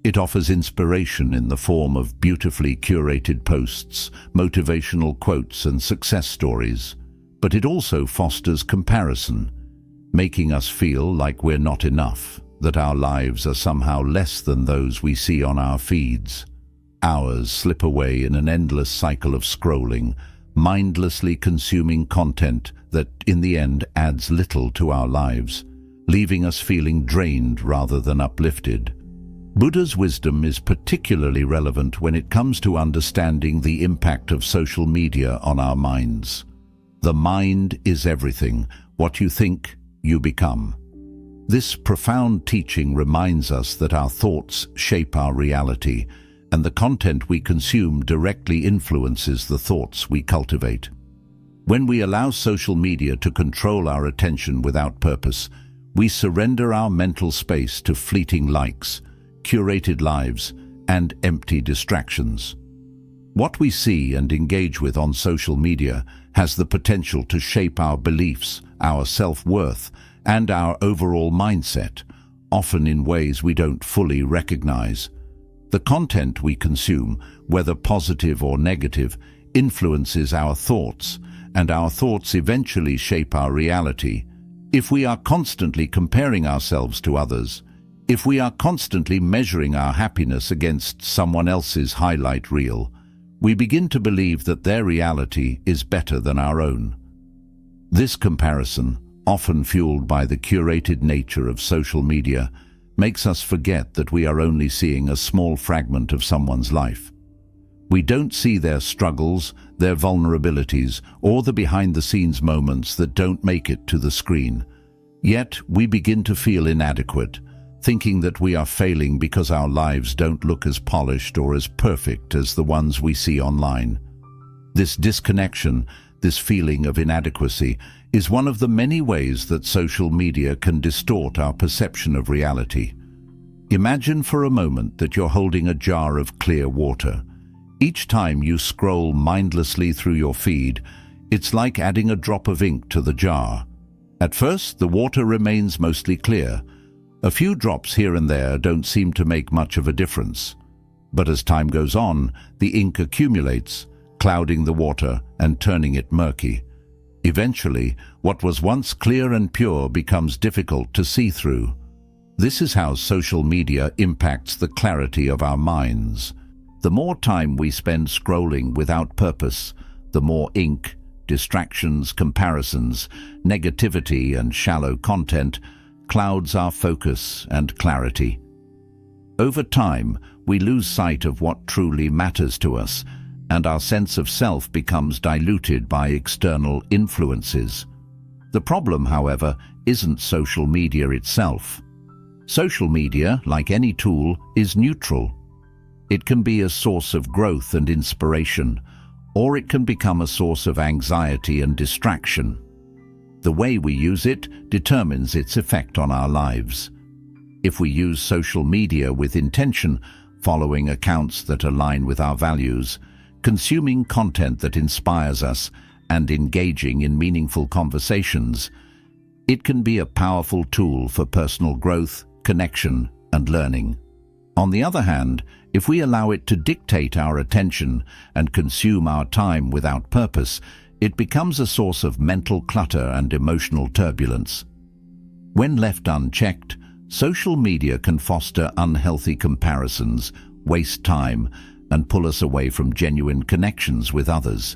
It offers inspiration in the form of beautifully curated posts, motivational quotes, and success stories. But it also fosters comparison, making us feel like we're not enough, that our lives are somehow less than those we see on our feeds. Hours slip away in an endless cycle of scrolling, mindlessly consuming content that, in the end, adds little to our lives, leaving us feeling drained rather than uplifted. Buddha's wisdom is particularly relevant when it comes to understanding the impact of social media on our minds. The mind is everything. What you think, you become. This profound teaching reminds us that our thoughts shape our reality, and the content we consume directly influences the thoughts we cultivate. When we allow social media to control our attention without purpose, we surrender our mental space to fleeting likes, curated lives, and empty distractions. What we see and engage with on social media has the potential to shape our beliefs, our self-worth, and our overall mindset, often in ways we don't fully recognize. The content we consume, whether positive or negative, influences our thoughts, and our thoughts eventually shape our reality. If we are constantly comparing ourselves to others, if we are constantly measuring our happiness against someone else's highlight reel, we begin to believe that their reality is better than our own. This comparison, often fueled by the curated nature of social media, makes us forget that we are only seeing a small fragment of someone's life. We don't see their struggles, their vulnerabilities, or the behind-the-scenes moments that don't make it to the screen. Yet we begin to feel inadequate, thinking that we are failing because our lives don't look as polished or as perfect as the ones we see online. This disconnection, this feeling of inadequacy, is one of the many ways that social media can distort our perception of reality. Imagine for a moment that you're holding a jar of clear water. Each time you scroll mindlessly through your feed, it's like adding a drop of ink to the jar. At first, the water remains mostly clear. A few drops here and there don't seem to make much of a difference. But as time goes on, the ink accumulates, clouding the water and turning it murky. Eventually, what was once clear and pure becomes difficult to see through. This is how social media impacts the clarity of our minds. The more time we spend scrolling without purpose, the more ink, distractions, comparisons, negativity, and shallow content clouds our focus and clarity. Over time, we lose sight of what truly matters to us, and our sense of self becomes diluted by external influences. The problem, however, isn't social media itself. Social media, like any tool, is neutral. It can be a source of growth and inspiration, or it can become a source of anxiety and distraction. The way we use it determines its effect on our lives. If we use social media with intention, following accounts that align with our values, consuming content that inspires us, and engaging in meaningful conversations, it can be a powerful tool for personal growth, connection, and learning. On the other hand, if we allow it to dictate our attention and consume our time without purpose, it becomes a source of mental clutter and emotional turbulence. When left unchecked, social media can foster unhealthy comparisons, waste time, and pull us away from genuine connections with others.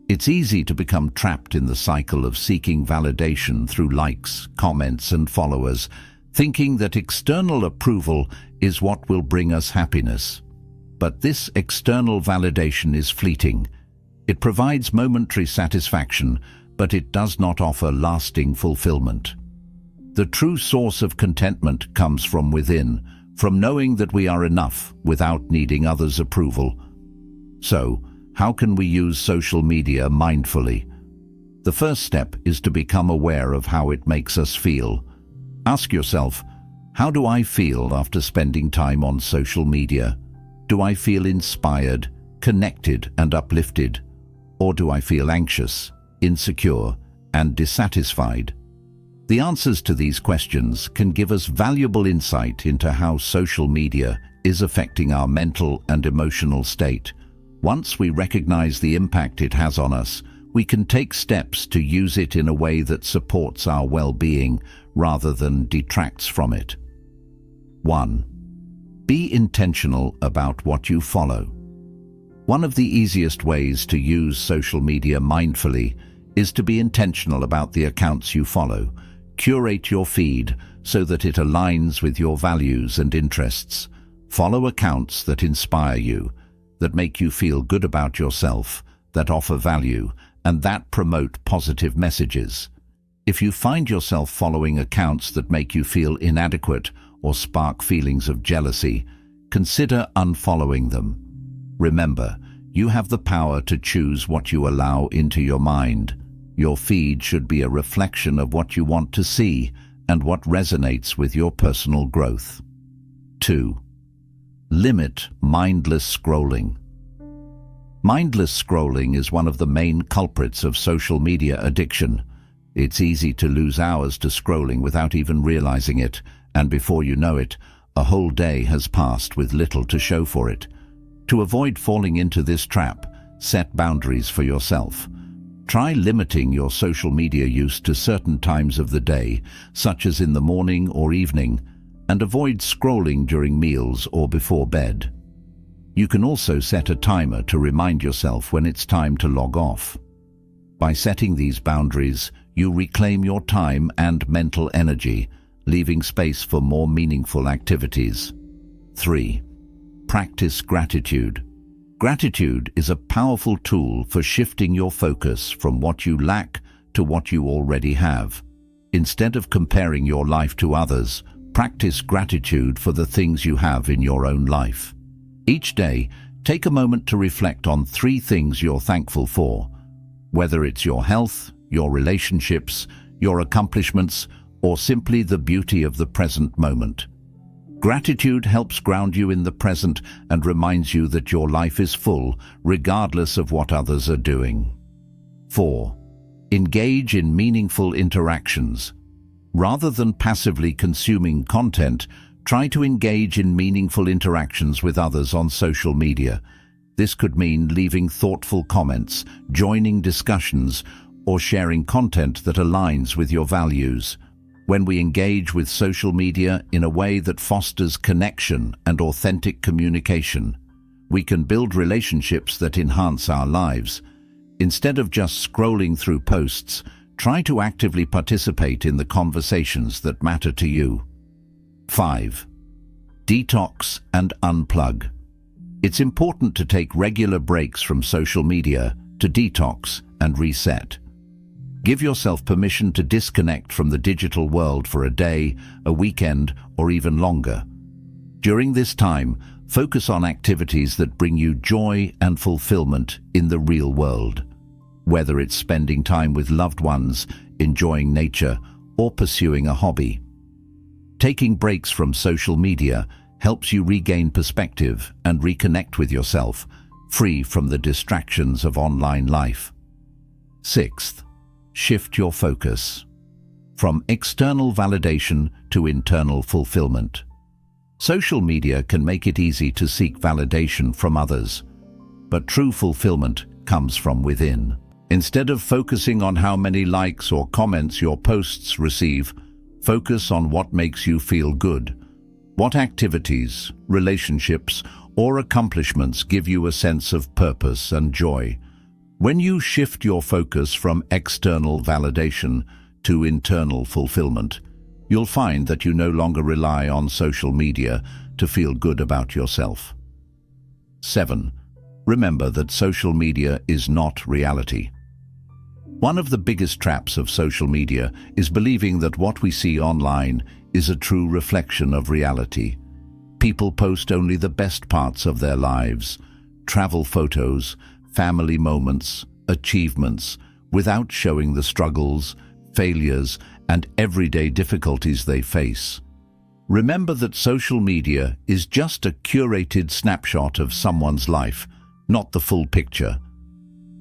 It's easy to become trapped in the cycle of seeking validation through likes, comments, and followers, thinking that external approval is what will bring us happiness. But this external validation is fleeting. It provides momentary satisfaction, but it does not offer lasting fulfillment. The true source of contentment comes from within, from knowing that we are enough without needing others' approval. So, how can we use social media mindfully? The first step is to become aware of how it makes us feel. Ask yourself, how do I feel after spending time on social media? Do I feel inspired, connected, and uplifted? Or do I feel anxious, insecure, and dissatisfied? The answers to these questions can give us valuable insight into how social media is affecting our mental and emotional state. Once we recognize the impact it has on us, we can take steps to use it in a way that supports our well-being rather than detracts from it. 1. Be intentional about what you follow. One of the easiest ways to use social media mindfully is to be intentional about the accounts you follow. Curate your feed so that it aligns with your values and interests. Follow accounts that inspire you, that make you feel good about yourself, that offer value, and that promote positive messages. If you find yourself following accounts that make you feel inadequate or spark feelings of jealousy, consider unfollowing them. Remember, you have the power to choose what you allow into your mind. Your feed should be a reflection of what you want to see and what resonates with your personal growth. 2. Limit mindless scrolling. Mindless scrolling is one of the main culprits of social media addiction. It's easy to lose hours to scrolling without even realizing it, and before you know it, a whole day has passed with little to show for it. To avoid falling into this trap, set boundaries for yourself. Try limiting your social media use to certain times of the day, such as in the morning or evening, and avoid scrolling during meals or before bed. You can also set a timer to remind yourself when it's time to log off. By setting these boundaries, you reclaim your time and mental energy, leaving space for more meaningful activities. 3. Practice gratitude. Gratitude is a powerful tool for shifting your focus from what you lack to what you already have. Instead of comparing your life to others, practice gratitude for the things you have in your own life. Each day, take a moment to reflect on 3 things you're thankful for, whether it's your health, your relationships, your accomplishments, or simply the beauty of the present moment. Gratitude helps ground you in the present and reminds you that your life is full, regardless of what others are doing. 4. Engage in meaningful interactions. Rather than passively consuming content, try to engage in meaningful interactions with others on social media. This could mean leaving thoughtful comments, joining discussions, or sharing content that aligns with your values. When we engage with social media in a way that fosters connection and authentic communication, we can build relationships that enhance our lives. Instead of just scrolling through posts, try to actively participate in the conversations that matter to you. 5. Detox and unplug. It's important to take regular breaks from social media to detox and reset. Give yourself permission to disconnect from the digital world for a day, a weekend, or even longer. During this time, focus on activities that bring you joy and fulfillment in the real world. Whether it's spending time with loved ones, enjoying nature, or pursuing a hobby. Taking breaks from social media helps you regain perspective and reconnect with yourself, free from the distractions of online life. 6. Shift your focus. From external validation to internal fulfillment. Social media can make it easy to seek validation from others, but true fulfillment comes from within. Instead of focusing on how many likes or comments your posts receive, focus on what makes you feel good. What activities, relationships, or accomplishments give you a sense of purpose and joy? When you shift your focus from external validation to internal fulfillment, you'll find that you no longer rely on social media to feel good about yourself. 7. Remember that social media is not reality. One of the biggest traps of social media is believing that what we see online is a true reflection of reality. People post only the best parts of their lives, travel photos, family moments, achievements, without showing the struggles, failures, and everyday difficulties they face. Remember that social media is just a curated snapshot of someone's life, not the full picture.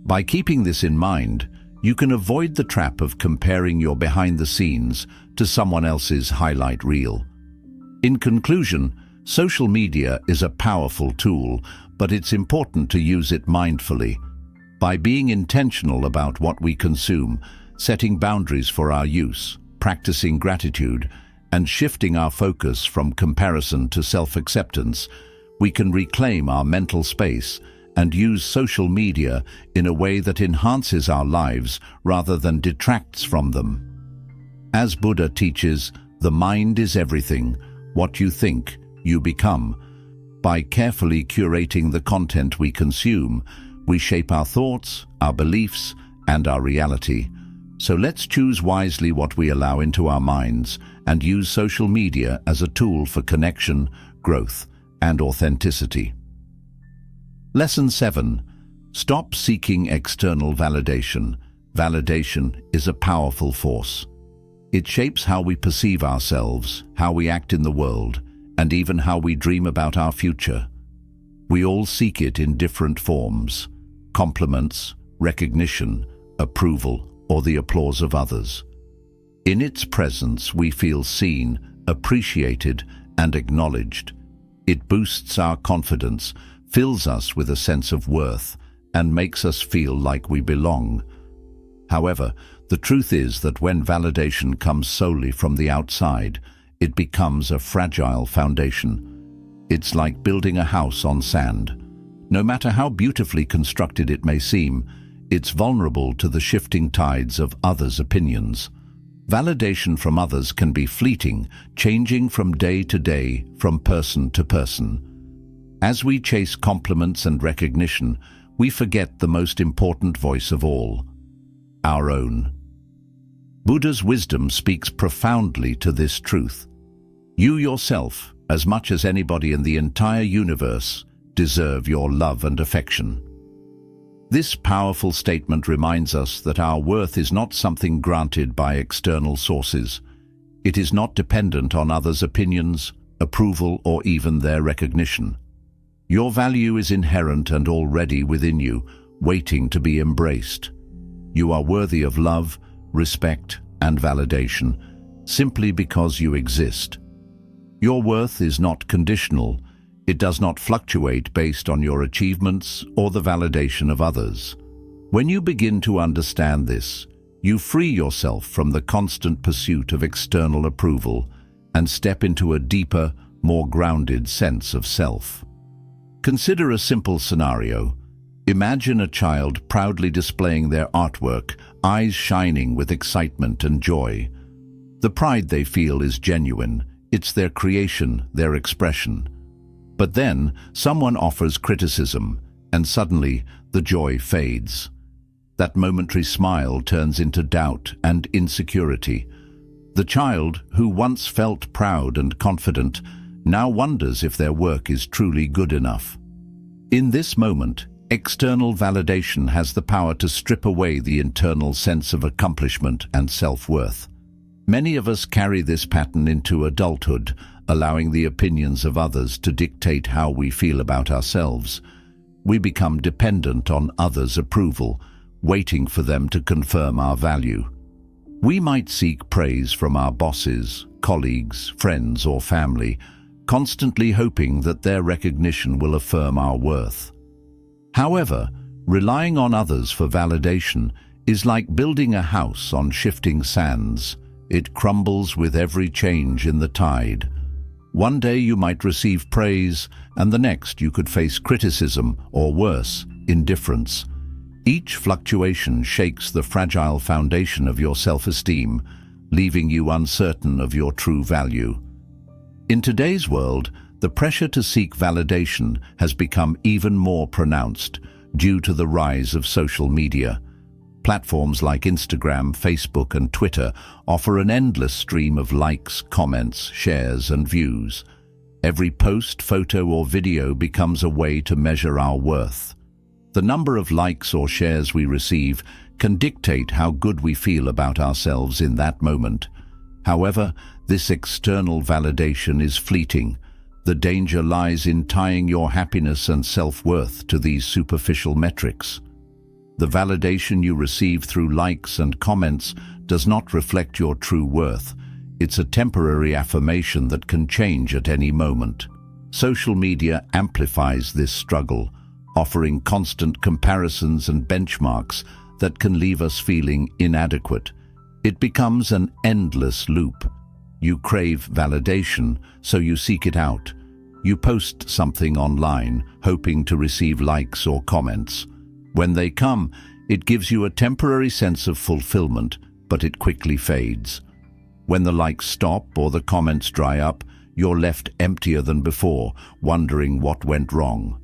By keeping this in mind, you can avoid the trap of comparing your behind the scenes to someone else's highlight reel. In conclusion, social media is a powerful tool, but it's important to use it mindfully. By being intentional about what we consume, setting boundaries for our use, practicing gratitude, and shifting our focus from comparison to self-acceptance, we can reclaim our mental space and use social media in a way that enhances our lives rather than detracts from them. As Buddha teaches, the mind is everything. What you think, you become. By carefully curating the content we consume, we shape our thoughts, our beliefs, and our reality. So let's choose wisely what we allow into our minds and use social media as a tool for connection, growth, and authenticity. Lesson 7. Stop seeking external validation. Validation is a powerful force. It shapes how we perceive ourselves, how we act in the world, and even how we dream about our future. We all seek it in different forms: compliments, recognition, approval, or the applause of others. In its presence, we feel seen, appreciated, and acknowledged. It boosts our confidence, fills us with a sense of worth, and makes us feel like we belong. However, the truth is that when validation comes solely from the outside, it becomes a fragile foundation. It's like building a house on sand. No matter how beautifully constructed it may seem, it's vulnerable to the shifting tides of others' opinions. Validation from others can be fleeting, changing from day to day, from person to person. As we chase compliments and recognition, we forget the most important voice of all: our own. Buddha's wisdom speaks profoundly to this truth. You yourself, as much as anybody in the entire universe, deserve your love and affection. This powerful statement reminds us that our worth is not something granted by external sources. It is not dependent on others' opinions, approval, or even their recognition. Your value is inherent and already within you, waiting to be embraced. You are worthy of love, respect, and validation, simply because you exist. Your worth is not conditional. It does not fluctuate based on your achievements or the validation of others. When you begin to understand this, you free yourself from the constant pursuit of external approval and step into a deeper, more grounded sense of self. Consider a simple scenario. Imagine a child proudly displaying their artwork, eyes shining with excitement and joy. The pride they feel is genuine. It's their creation, their expression. But then, someone offers criticism, and suddenly the joy fades. That momentary smile turns into doubt and insecurity. The child, who once felt proud and confident, now wonders if their work is truly good enough. In this moment, external validation has the power to strip away the internal sense of accomplishment and self-worth. Many of us carry this pattern into adulthood, allowing the opinions of others to dictate how we feel about ourselves. We become dependent on others' approval, waiting for them to confirm our value. We might seek praise from our bosses, colleagues, friends, or family, constantly hoping that their recognition will affirm our worth. However, relying on others for validation is like building a house on shifting sands. It crumbles with every change in the tide. One day you might receive praise, and the next you could face criticism, or worse, indifference. Each fluctuation shakes the fragile foundation of your self-esteem, leaving you uncertain of your true value. In today's world, the pressure to seek validation has become even more pronounced due to the rise of social media. Platforms like Instagram, Facebook, and Twitter offer an endless stream of likes, comments, shares, and views. Every post, photo, or video becomes a way to measure our worth. The number of likes or shares we receive can dictate how good we feel about ourselves in that moment. However, this external validation is fleeting. The danger lies in tying your happiness and self-worth to these superficial metrics. The validation you receive through likes and comments does not reflect your true worth. It's a temporary affirmation that can change at any moment. Social media amplifies this struggle, offering constant comparisons and benchmarks that can leave us feeling inadequate. It becomes an endless loop. You crave validation, so you seek it out. You post something online, hoping to receive likes or comments. When they come, it gives you a temporary sense of fulfillment, but it quickly fades. When the likes stop or the comments dry up, you're left emptier than before, wondering what went wrong.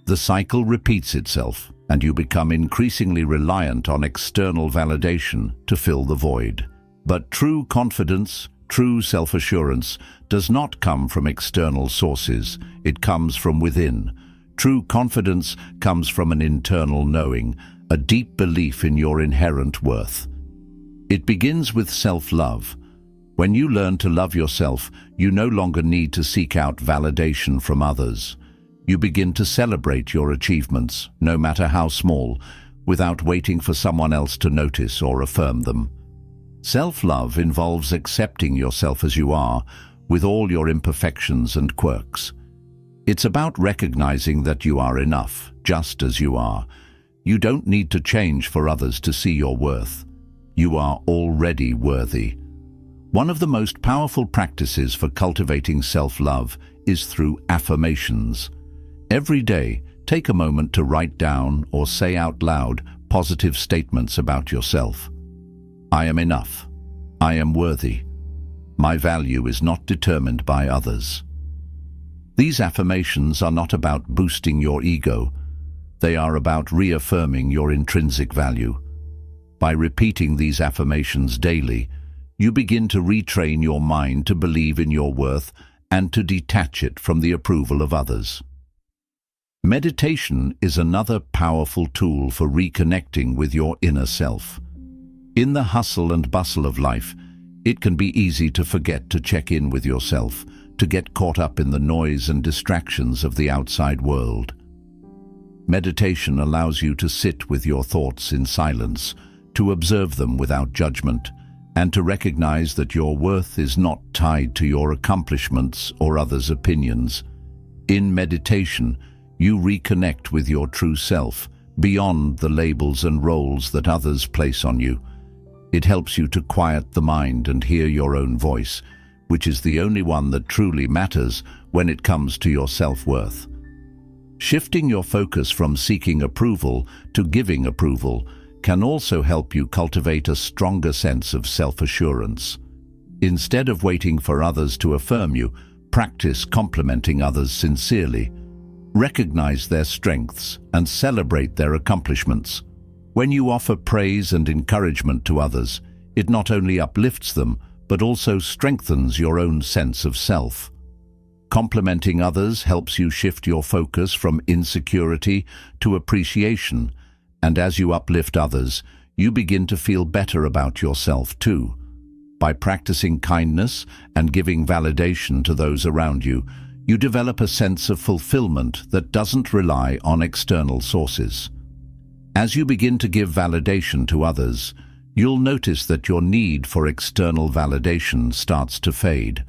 The cycle repeats itself, and you become increasingly reliant on external validation to fill the void. But true confidence, true self-assurance, does not come from external sources. It comes from within. True confidence comes from an internal knowing, a deep belief in your inherent worth. It begins with self-love. When you learn to love yourself, you no longer need to seek out validation from others. You begin to celebrate your achievements, no matter how small, without waiting for someone else to notice or affirm them. Self-love involves accepting yourself as you are, with all your imperfections and quirks. It's about recognizing that you are enough, just as you are. You don't need to change for others to see your worth. You are already worthy. One of the most powerful practices for cultivating self-love is through affirmations. Every day, take a moment to write down or say out loud positive statements about yourself. I am enough. I am worthy. My value is not determined by others. These affirmations are not about boosting your ego. They are about reaffirming your intrinsic value. By repeating these affirmations daily, you begin to retrain your mind to believe in your worth and to detach it from the approval of others. Meditation is another powerful tool for reconnecting with your inner self. In the hustle and bustle of life, it can be easy to forget to check in with yourself, to get caught up in the noise and distractions of the outside world. Meditation allows you to sit with your thoughts in silence, to observe them without judgment, and to recognize that your worth is not tied to your accomplishments or others' opinions. In meditation, you reconnect with your true self, beyond the labels and roles that others place on you. It helps you to quiet the mind and hear your own voice, which is the only one that truly matters when it comes to your self-worth. Shifting your focus from seeking approval to giving approval can also help you cultivate a stronger sense of self-assurance. Instead of waiting for others to affirm you, practice complimenting others sincerely. Recognize their strengths and celebrate their accomplishments. When you offer praise and encouragement to others, it not only uplifts them, but also strengthens your own sense of self. Complimenting others helps you shift your focus from insecurity to appreciation, and as you uplift others, you begin to feel better about yourself too. By practicing kindness and giving validation to those around you, you develop a sense of fulfillment that doesn't rely on external sources. As you begin to give validation to others, you'll notice that your need for external validation starts to fade.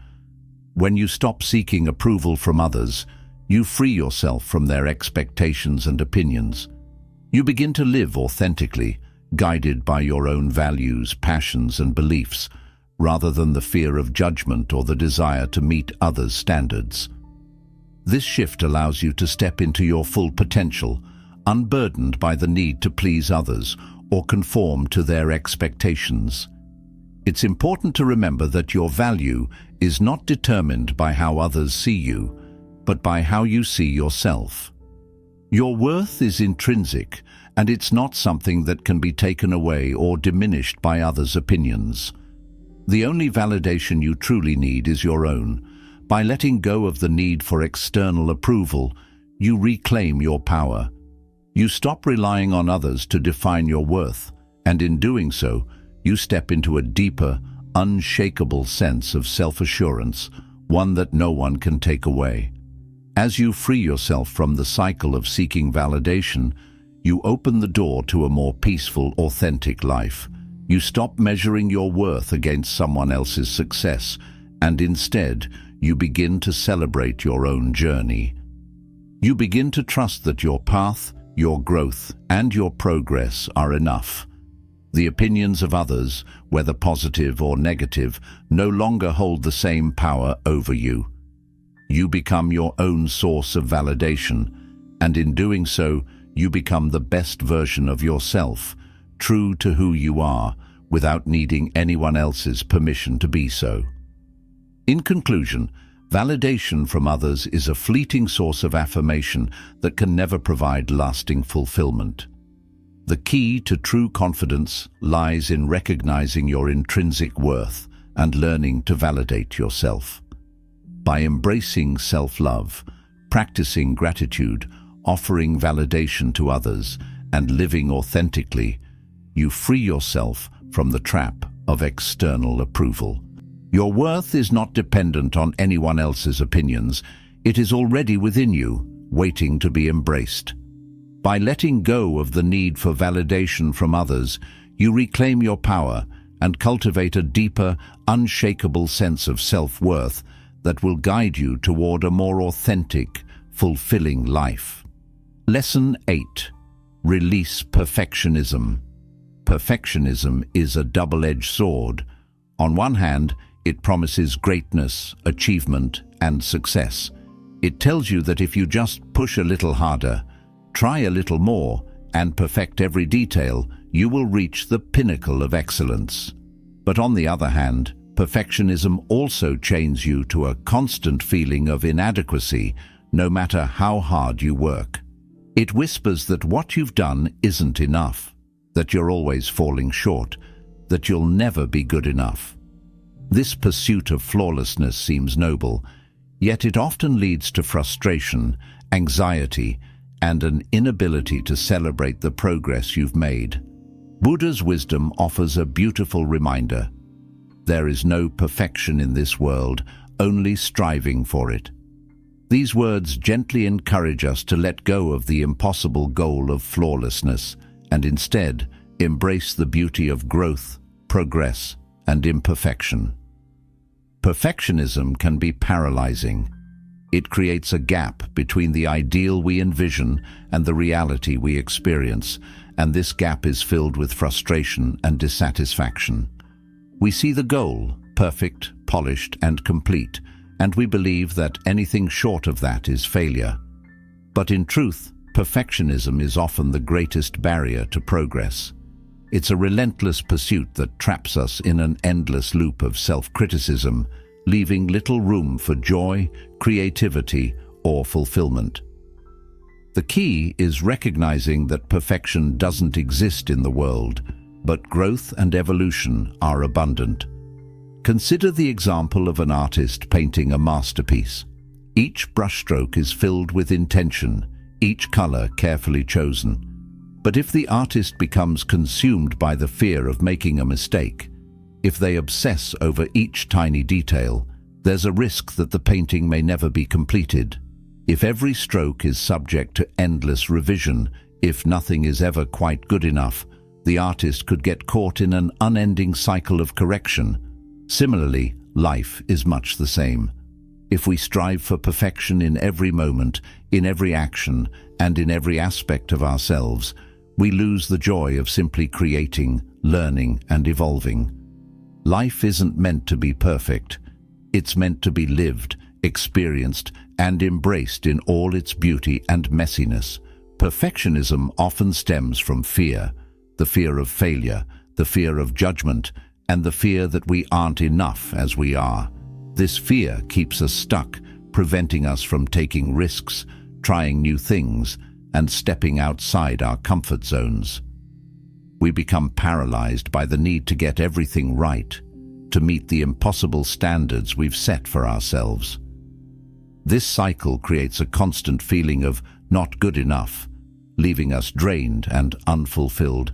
When you stop seeking approval from others, you free yourself from their expectations and opinions. You begin to live authentically, guided by your own values, passions, and beliefs, rather than the fear of judgment or the desire to meet others' standards. This shift allows you to step into your full potential, unburdened by the need to please others or conform to their expectations. It's important to remember that your value is not determined by how others see you, but by how you see yourself. Your worth is intrinsic, and it's not something that can be taken away or diminished by others' opinions. The only validation you truly need is your own. By letting go of the need for external approval, you reclaim your power. You stop relying on others to define your worth, and in doing so, you step into a deeper, unshakable sense of self-assurance, one that no one can take away. As you free yourself from the cycle of seeking validation, you open the door to a more peaceful, authentic life. You stop measuring your worth against someone else's success, and instead, you begin to celebrate your own journey. You begin to trust that your path, your growth, and your progress are enough. The opinions of others, whether positive or negative, no longer hold the same power over you. You become your own source of validation, and in doing so, you become the best version of yourself, true to who you are, without needing anyone else's permission to be so. In conclusion, Validation from others is a fleeting source of affirmation that can never provide lasting fulfillment. The key to true confidence lies in recognizing your intrinsic worth and learning to validate yourself. By embracing self-love, practicing gratitude, offering validation to others, and living authentically, you free yourself from the trap of external approval. Your worth is not dependent on anyone else's opinions. It is already within you, waiting to be embraced. By letting go of the need for validation from others, you reclaim your power and cultivate a deeper, unshakable sense of self-worth that will guide you toward a more authentic, fulfilling life. Lesson 8. Release perfectionism. Perfectionism is a double-edged sword. On one hand, it promises greatness, achievement, and success. It tells you that if you just push a little harder, try a little more, and perfect every detail, you will reach the pinnacle of excellence. But on the other hand, perfectionism also chains you to a constant feeling of inadequacy, no matter how hard you work. It whispers that what you've done isn't enough, that you're always falling short, that you'll never be good enough. This pursuit of flawlessness seems noble, yet it often leads to frustration, anxiety, and an inability to celebrate the progress you've made. Buddha's wisdom offers a beautiful reminder. There is no perfection in this world, only striving for it. These words gently encourage us to let go of the impossible goal of flawlessness and instead embrace the beauty of growth, progress, and imperfection. Perfectionism can be paralyzing. It creates a gap between the ideal we envision and the reality we experience, and this gap is filled with frustration and dissatisfaction. We see the goal, perfect, polished, and complete, and we believe that anything short of that is failure. But in truth, perfectionism is often the greatest barrier to progress. It's a relentless pursuit that traps us in an endless loop of self-criticism, leaving little room for joy, creativity, or fulfillment. The key is recognizing that perfection doesn't exist in the world, but growth and evolution are abundant. Consider the example of an artist painting a masterpiece. Each brushstroke is filled with intention, each color carefully chosen. But if the artist becomes consumed by the fear of making a mistake, if they obsess over each tiny detail, there's a risk that the painting may never be completed. If every stroke is subject to endless revision, if nothing is ever quite good enough, the artist could get caught in an unending cycle of correction. Similarly, life is much the same. If we strive for perfection in every moment, in every action, and in every aspect of ourselves, we lose the joy of simply creating, learning, and evolving. Life isn't meant to be perfect. It's meant to be lived, experienced, and embraced in all its beauty and messiness. Perfectionism often stems from fear, the fear of failure, the fear of judgment, and the fear that we aren't enough as we are. This fear keeps us stuck, preventing us from taking risks, trying new things, and stepping outside our comfort zones. We become paralyzed by the need to get everything right, to meet the impossible standards we've set for ourselves. This cycle creates a constant feeling of not good enough, leaving us drained and unfulfilled,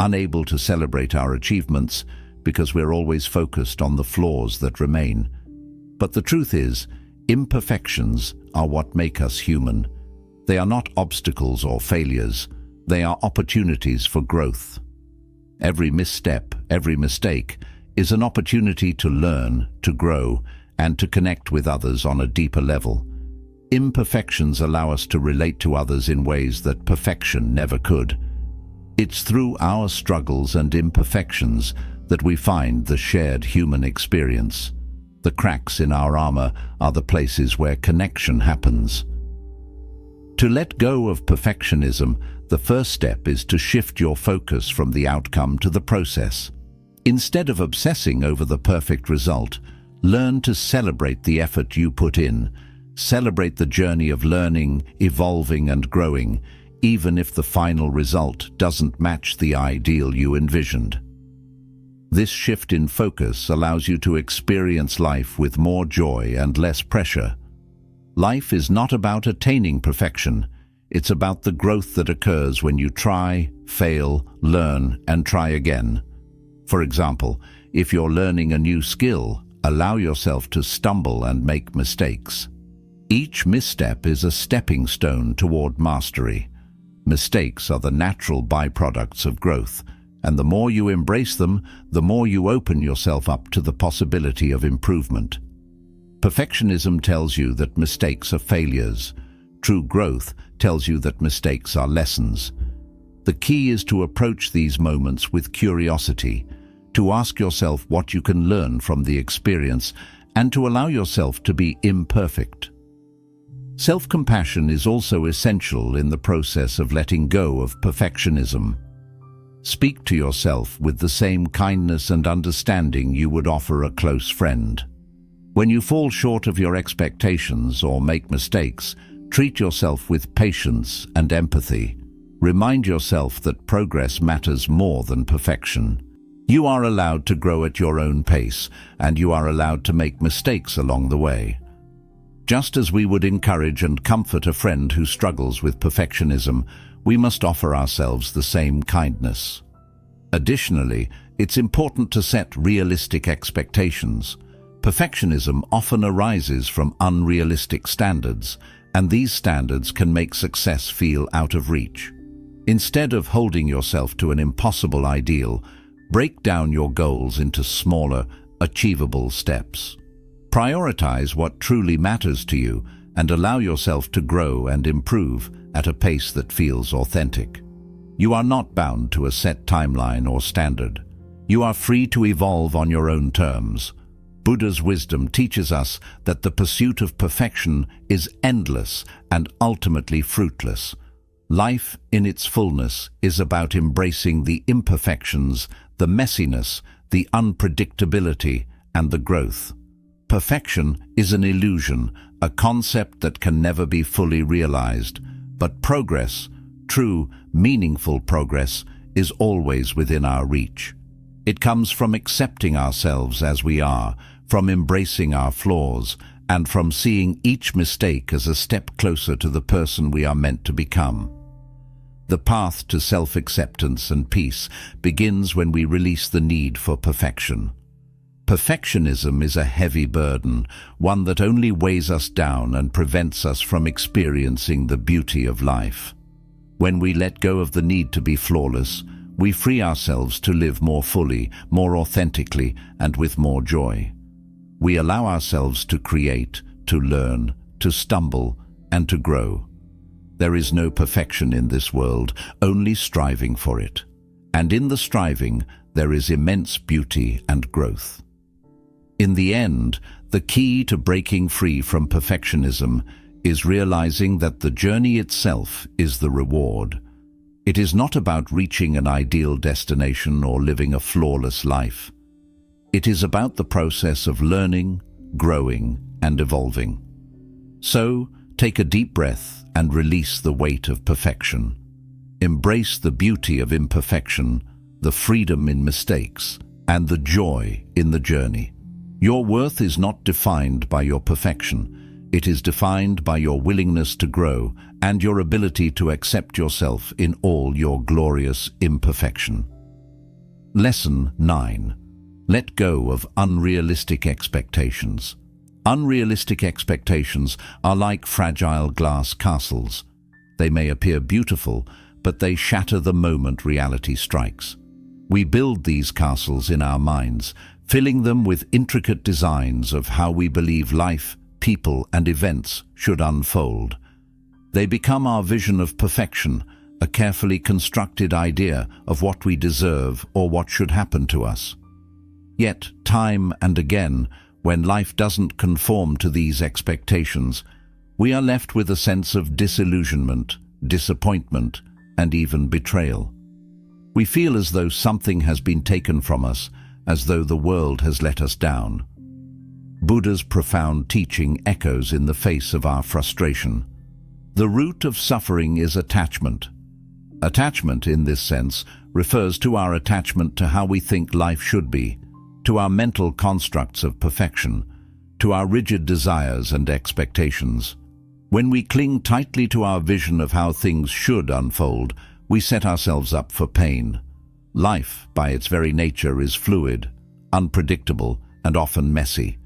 unable to celebrate our achievements because we're always focused on the flaws that remain. But the truth is, imperfections are what make us human. They are not obstacles or failures. They are opportunities for growth. Every misstep, every mistake, is an opportunity to learn, to grow, and to connect with others on a deeper level. Imperfections allow us to relate to others in ways that perfection never could. It's through our struggles and imperfections that we find the shared human experience. The cracks in our armor are the places where connection happens. To let go of perfectionism, the first step is to shift your focus from the outcome to the process. Instead of obsessing over the perfect result, Learn to celebrate the effort you put in. Celebrate the journey of learning, evolving and growing, even if the final result doesn't match the ideal you envisioned. This shift in focus allows you to experience life with more joy and less pressure. Life is not about attaining perfection. It's about the growth that occurs when you try, fail, learn, and try again. For example, if you're learning a new skill, allow yourself to stumble and make mistakes. Each misstep is a stepping stone toward mastery. Mistakes are the natural byproducts of growth, and the more you embrace them, the more you open yourself up to the possibility of improvement. Perfectionism tells you that mistakes are failures. True growth tells you that mistakes are lessons. The key is to approach these moments with curiosity, to ask yourself what you can learn from the experience, and to allow yourself to be imperfect. Self-compassion is also essential in the process of letting go of perfectionism. Speak to yourself with the same kindness and understanding you would offer a close friend. When you fall short of your expectations or make mistakes, treat yourself with patience and empathy. Remind yourself that progress matters more than perfection. You are allowed to grow at your own pace, and you are allowed to make mistakes along the way. Just as we would encourage and comfort a friend who struggles with perfectionism, we must offer ourselves the same kindness. Additionally, it's important to set realistic expectations. Perfectionism often arises from unrealistic standards, and these standards can make success feel out of reach. Instead of holding yourself to an impossible ideal, break down your goals into smaller, achievable steps. Prioritize what truly matters to you and allow yourself to grow and improve at a pace that feels authentic. You are not bound to a set timeline or standard. You are free to evolve on your own terms. Buddha's wisdom teaches us that the pursuit of perfection is endless and ultimately fruitless. Life in its fullness is about embracing the imperfections, the messiness, the unpredictability, and the growth. Perfection is an illusion, a concept that can never be fully realized, but progress, true, meaningful progress, is always within our reach. It comes from accepting ourselves as we are, from embracing our flaws, and from seeing each mistake as a step closer to the person we are meant to become. The path to self-acceptance and peace begins when we release the need for perfection. Perfectionism is a heavy burden, one that only weighs us down and prevents us from experiencing the beauty of life. When we let go of the need to be flawless, we free ourselves to live more fully, more authentically, and with more joy. We allow ourselves to create, to learn, to stumble, and to grow. There is no perfection in this world, only striving for it. And in the striving, there is immense beauty and growth. In the end, the key to breaking free from perfectionism is realizing that the journey itself is the reward. It is not about reaching an ideal destination or living a flawless life. It is about the process of learning, growing, and evolving. So, take a deep breath and release the weight of perfection. Embrace the beauty of imperfection, the freedom in mistakes, and the joy in the journey. Your worth is not defined by your perfection. It is defined by your willingness to grow and your ability to accept yourself in all your glorious imperfection. Lesson 9. Let go of unrealistic expectations. Unrealistic expectations are like fragile glass castles. They may appear beautiful, but they shatter the moment reality strikes. We build these castles in our minds, filling them with intricate designs of how we believe life, people, and events should unfold. They become our vision of perfection, a carefully constructed idea of what we deserve or what should happen to us. Yet, time and again, when life doesn't conform to these expectations, we are left with a sense of disillusionment, disappointment, and even betrayal. We feel as though something has been taken from us, as though the world has let us down. Buddha's profound teaching echoes in the face of our frustration. The root of suffering is attachment. Attachment, in this sense, refers to our attachment to how we think life should be, to our mental constructs of perfection, to our rigid desires and expectations. When we cling tightly to our vision of how things should unfold, we set ourselves up for pain. Life, by its very nature, is fluid, unpredictable, and often messy.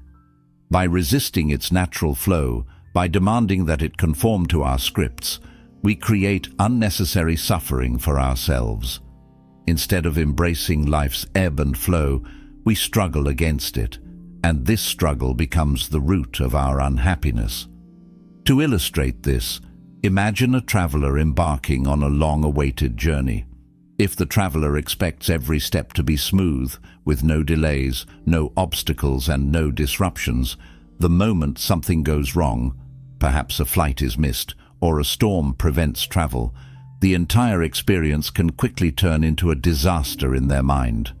By resisting its natural flow, by demanding that it conform to our scripts, we create unnecessary suffering for ourselves. Instead of embracing life's ebb and flow, we struggle against it, and this struggle becomes the root of our unhappiness. To illustrate this, imagine a traveler embarking on a long-awaited journey. If the traveler expects every step to be smooth, with no delays, no obstacles, and no disruptions, the moment something goes wrong, perhaps a flight is missed, or a storm prevents travel, the entire experience can quickly turn into a disaster in their mind.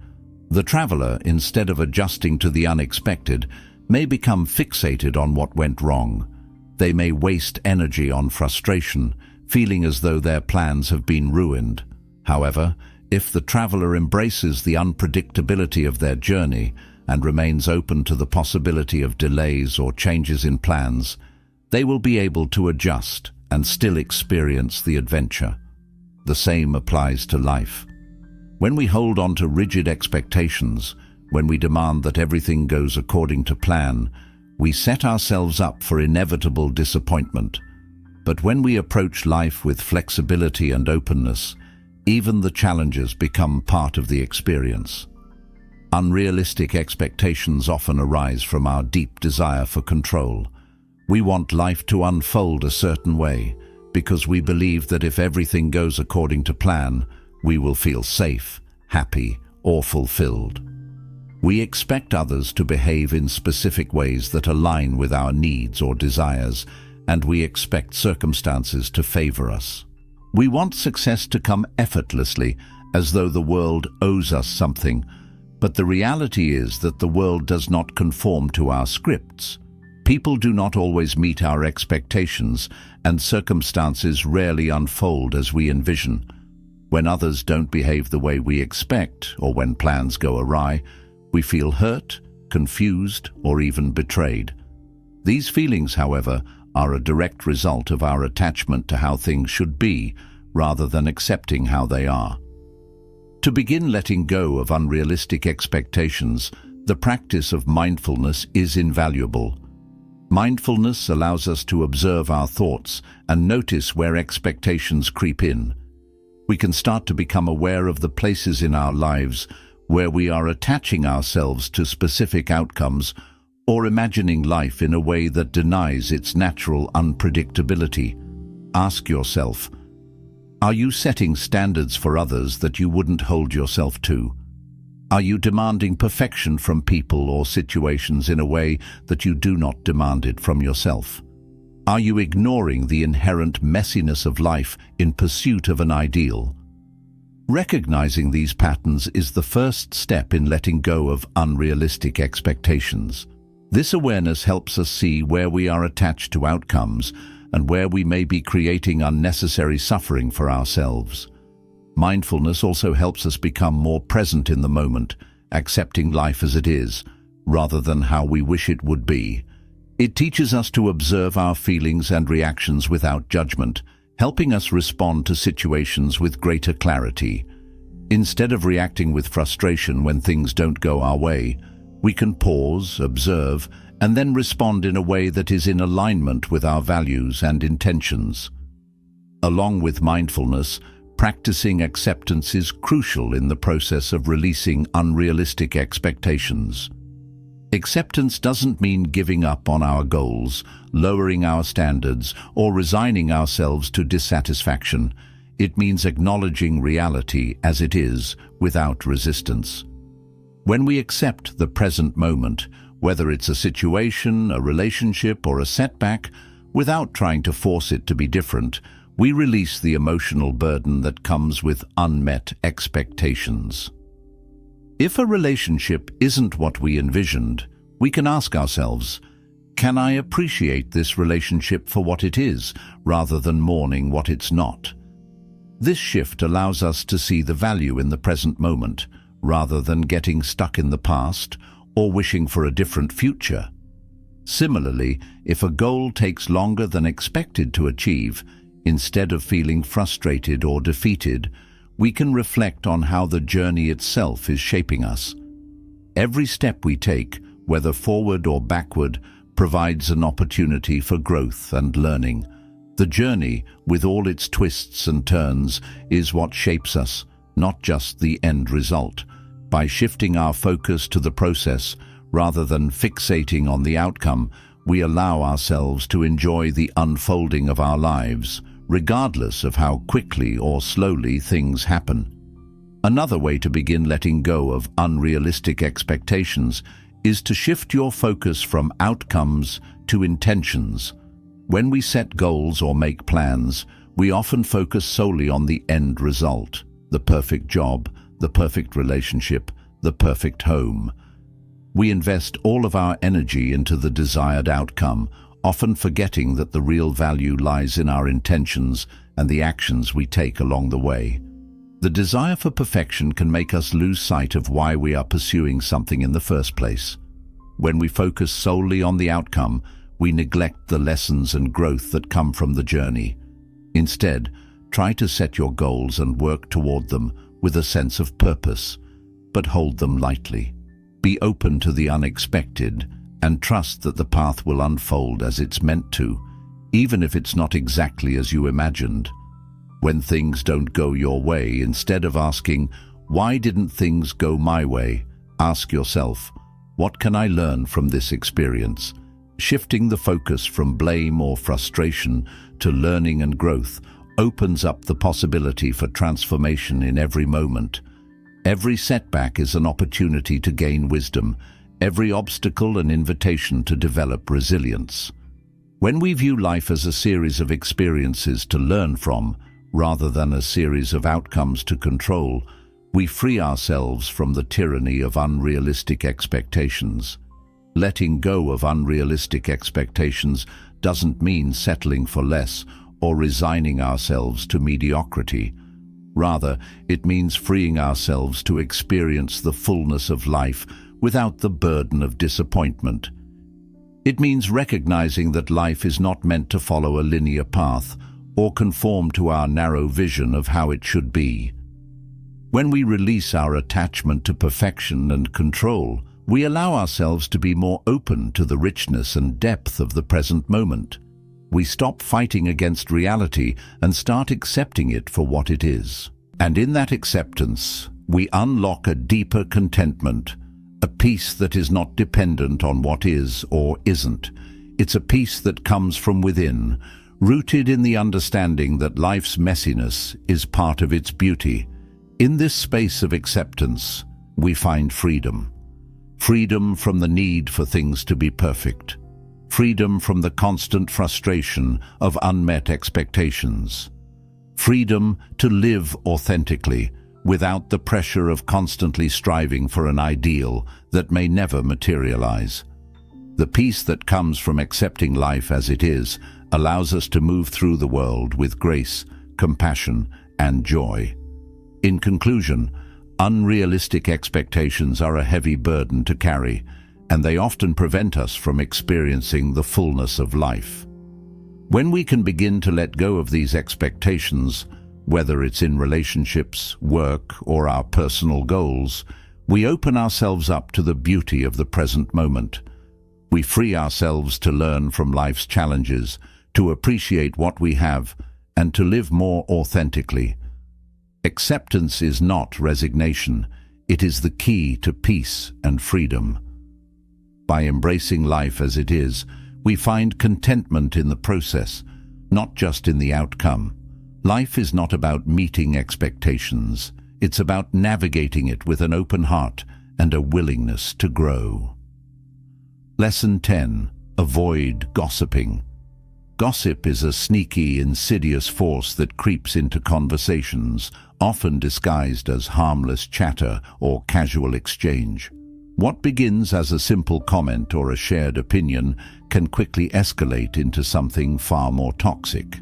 The traveler, instead of adjusting to the unexpected, may become fixated on what went wrong. They may waste energy on frustration, feeling as though their plans have been ruined. However, if the traveler embraces the unpredictability of their journey and remains open to the possibility of delays or changes in plans, they will be able to adjust and still experience the adventure. The same applies to life. When we hold on to rigid expectations, when we demand that everything goes according to plan, we set ourselves up for inevitable disappointment. But when we approach life with flexibility and openness, even the challenges become part of the experience. Unrealistic expectations often arise from our deep desire for control. We want life to unfold a certain way because we believe that if everything goes according to plan, we will feel safe, happy, or fulfilled. We expect others to behave in specific ways that align with our needs or desires, and we expect circumstances to favor us. We want success to come effortlessly, as though the world owes us something, but the reality is that the world does not conform to our scripts. People do not always meet our expectations, and circumstances rarely unfold as we envision. When others don't behave the way we expect, or when plans go awry, we feel hurt, confused, or even betrayed. These feelings, however, are a direct result of our attachment to how things should be, rather than accepting how they are. To begin letting go of unrealistic expectations, the practice of mindfulness is invaluable. Mindfulness allows us to observe our thoughts and notice where expectations creep in. We can start to become aware of the places in our lives where we are attaching ourselves to specific outcomes or imagining life in a way that denies its natural unpredictability. Ask yourself, are you setting standards for others that you wouldn't hold yourself to? Are you demanding perfection from people or situations in a way that you do not demand it from yourself? Are you ignoring the inherent messiness of life in pursuit of an ideal? Recognizing these patterns is the first step in letting go of unrealistic expectations. This awareness helps us see where we are attached to outcomes and where we may be creating unnecessary suffering for ourselves. Mindfulness also helps us become more present in the moment, accepting life as it is, rather than how we wish it would be. It teaches us to observe our feelings and reactions without judgment, helping us respond to situations with greater clarity. Instead of reacting with frustration when things don't go our way, we can pause, observe, and then respond in a way that is in alignment with our values and intentions. Along with mindfulness, practicing acceptance is crucial in the process of releasing unrealistic expectations. Acceptance doesn't mean giving up on our goals, lowering our standards, or resigning ourselves to dissatisfaction. It means acknowledging reality as it is, without resistance. When we accept the present moment, whether it's a situation, a relationship, or a setback, without trying to force it to be different, we release the emotional burden that comes with unmet expectations. If a relationship isn't what we envisioned, We can ask ourselves, can I appreciate this relationship for what it is, rather than mourning what it's not? This shift allows us to see the value in the present moment, rather than getting stuck in the past or wishing for a different future. Similarly, if a goal takes longer than expected to achieve, instead of feeling frustrated or defeated, we can reflect on how the journey itself is shaping us. Every step we take, whether forward or backward, provides an opportunity for growth and learning. The journey, with all its twists and turns, is what shapes us, not just the end result. By shifting our focus to the process, rather than fixating on the outcome, we allow ourselves to enjoy the unfolding of our lives, regardless of how quickly or slowly things happen. Another way to begin letting go of unrealistic expectations is to shift your focus from outcomes to intentions. When we set goals or make plans, we often focus solely on the end result, the perfect job, the perfect relationship, the perfect home. We invest all of our energy into the desired outcome, often forgetting that the real value lies in our intentions and the actions we take along the way. The desire for perfection can make us lose sight of why we are pursuing something in the first place. When we focus solely on the outcome, we neglect the lessons and growth that come from the journey. Instead, try to set your goals and work toward them with a sense of purpose, but hold them lightly. Be open to the unexpected and trust that the path will unfold as it's meant to, even if it's not exactly as you imagined. When things don't go your way, instead of asking, "Why didn't things go my way?" ask yourself, "What can I learn from this experience?" Shifting the focus from blame or frustration to learning and growth opens up the possibility for transformation in every moment. Every setback is an opportunity to gain wisdom, every obstacle an invitation to develop resilience. When we view life as a series of experiences to learn from, rather than a series of outcomes to control, we free ourselves from the tyranny of unrealistic expectations. Letting go of unrealistic expectations doesn't mean settling for less or resigning ourselves to mediocrity. Rather, it means freeing ourselves to experience the fullness of life without the burden of disappointment. It means recognizing that life is not meant to follow a linear path or conform to our narrow vision of how it should be. When we release our attachment to perfection and control, we allow ourselves to be more open to the richness and depth of the present moment. We stop fighting against reality and start accepting it for what it is. And in that acceptance, we unlock a deeper contentment, a peace that is not dependent on what is or isn't. It's a peace that comes from within, rooted in the understanding that life's messiness is part of its beauty. In this space of acceptance, we find freedom. Freedom from the need for things to be perfect. Freedom from the constant frustration of unmet expectations. Freedom to live authentically, without the pressure of constantly striving for an ideal that may never materialize. The peace that comes from accepting life as it is allows us to move through the world with grace, compassion, and joy. In conclusion, unrealistic expectations are a heavy burden to carry, and they often prevent us from experiencing the fullness of life. When we can begin to let go of these expectations, whether it's in relationships, work, or our personal goals, we open ourselves up to the beauty of the present moment. We free ourselves to learn from life's challenges, to appreciate what we have, and to live more authentically. Acceptance is not resignation. It is the key to peace and freedom. By embracing life as it is, we find contentment in the process, not just in the outcome. Life is not about meeting expectations. It's about navigating it with an open heart and a willingness to grow. Lesson 10. Avoid gossiping. Gossip is a sneaky, insidious force that creeps into conversations, often disguised as harmless chatter or casual exchange. What begins as a simple comment or a shared opinion can quickly escalate into something far more toxic.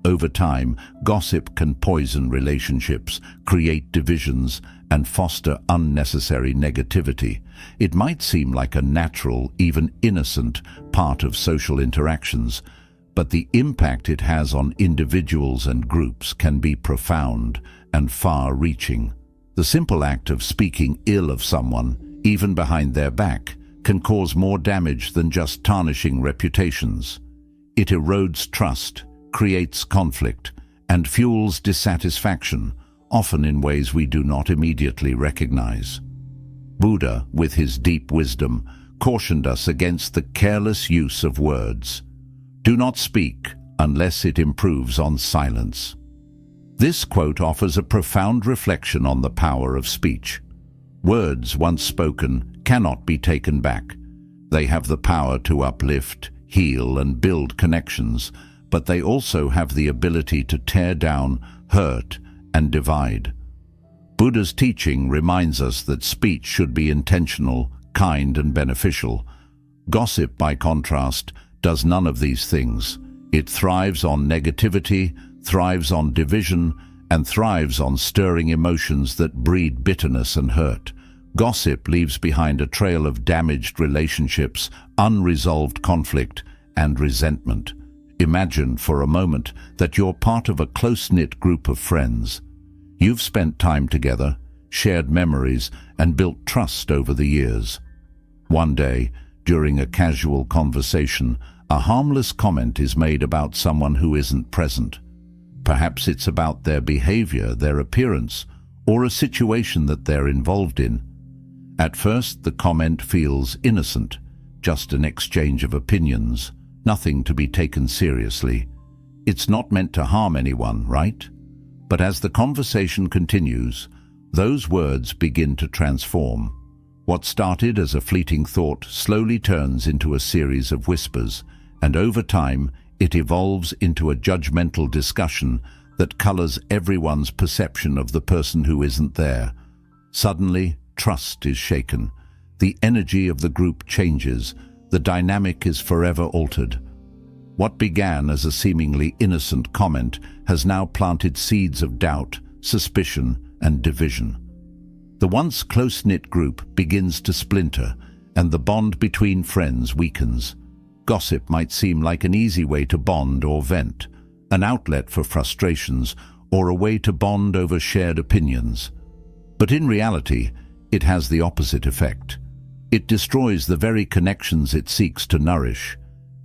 Over time, gossip can poison relationships, create divisions, and foster unnecessary negativity. It might seem like a natural, even innocent, part of social interactions, but the impact it has on individuals and groups can be profound and far-reaching. The simple act of speaking ill of someone, even behind their back, can cause more damage than just tarnishing reputations. It erodes trust, creates conflict, and fuels dissatisfaction, often in ways we do not immediately recognize. Buddha, with his deep wisdom, cautioned us against the careless use of words. Do not speak unless it improves on silence. This quote offers a profound reflection on the power of speech. Words once spoken cannot be taken back. They have the power to uplift, heal, and build connections, but they also have the ability to tear down, hurt, and divide. Buddha's teaching reminds us that speech should be intentional, kind, and beneficial. Gossip, by contrast, does none of these things. It thrives on negativity, thrives on division, and thrives on stirring emotions that breed bitterness and hurt. Gossip leaves behind a trail of damaged relationships, unresolved conflict, and resentment. Imagine for a moment that you're part of a close-knit group of friends. You've spent time together, shared memories, and built trust over the years. One day, during a casual conversation, a harmless comment is made about someone who isn't present. Perhaps it's about their behavior, their appearance, or a situation that they're involved in. At first, the comment feels innocent, just an exchange of opinions, nothing to be taken seriously. It's not meant to harm anyone, right? But as the conversation continues, those words begin to transform. What started as a fleeting thought slowly turns into a series of whispers, and over time, it evolves into a judgmental discussion that colors everyone's perception of the person who isn't there. Suddenly, trust is shaken. The energy of the group changes. The dynamic is forever altered. What began as a seemingly innocent comment has now planted seeds of doubt, suspicion, and division. The once close-knit group begins to splinter, and the bond between friends weakens. Gossip might seem like an easy way to bond or vent, an outlet for frustrations, or a way to bond over shared opinions. But in reality, it has the opposite effect. It destroys the very connections it seeks to nourish,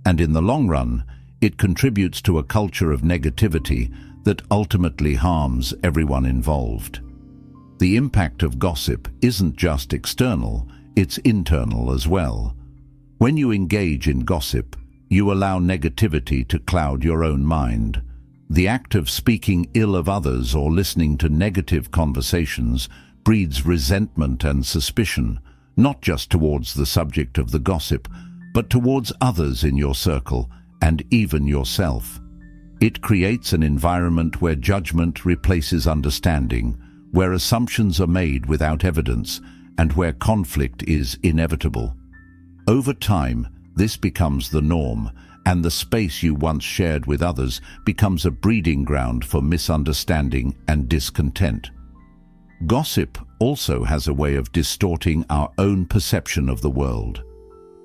and in the long run, it contributes to a culture of negativity that ultimately harms everyone involved. The impact of gossip isn't just external, it's internal as well. When you engage in gossip, you allow negativity to cloud your own mind. The act of speaking ill of others or listening to negative conversations breeds resentment and suspicion, not just towards the subject of the gossip, but towards others in your circle and even yourself. It creates an environment where judgment replaces understanding, where assumptions are made without evidence, and where conflict is inevitable. Over time, this becomes the norm, and the space you once shared with others becomes a breeding ground for misunderstanding and discontent. Gossip also has a way of distorting our own perception of the world.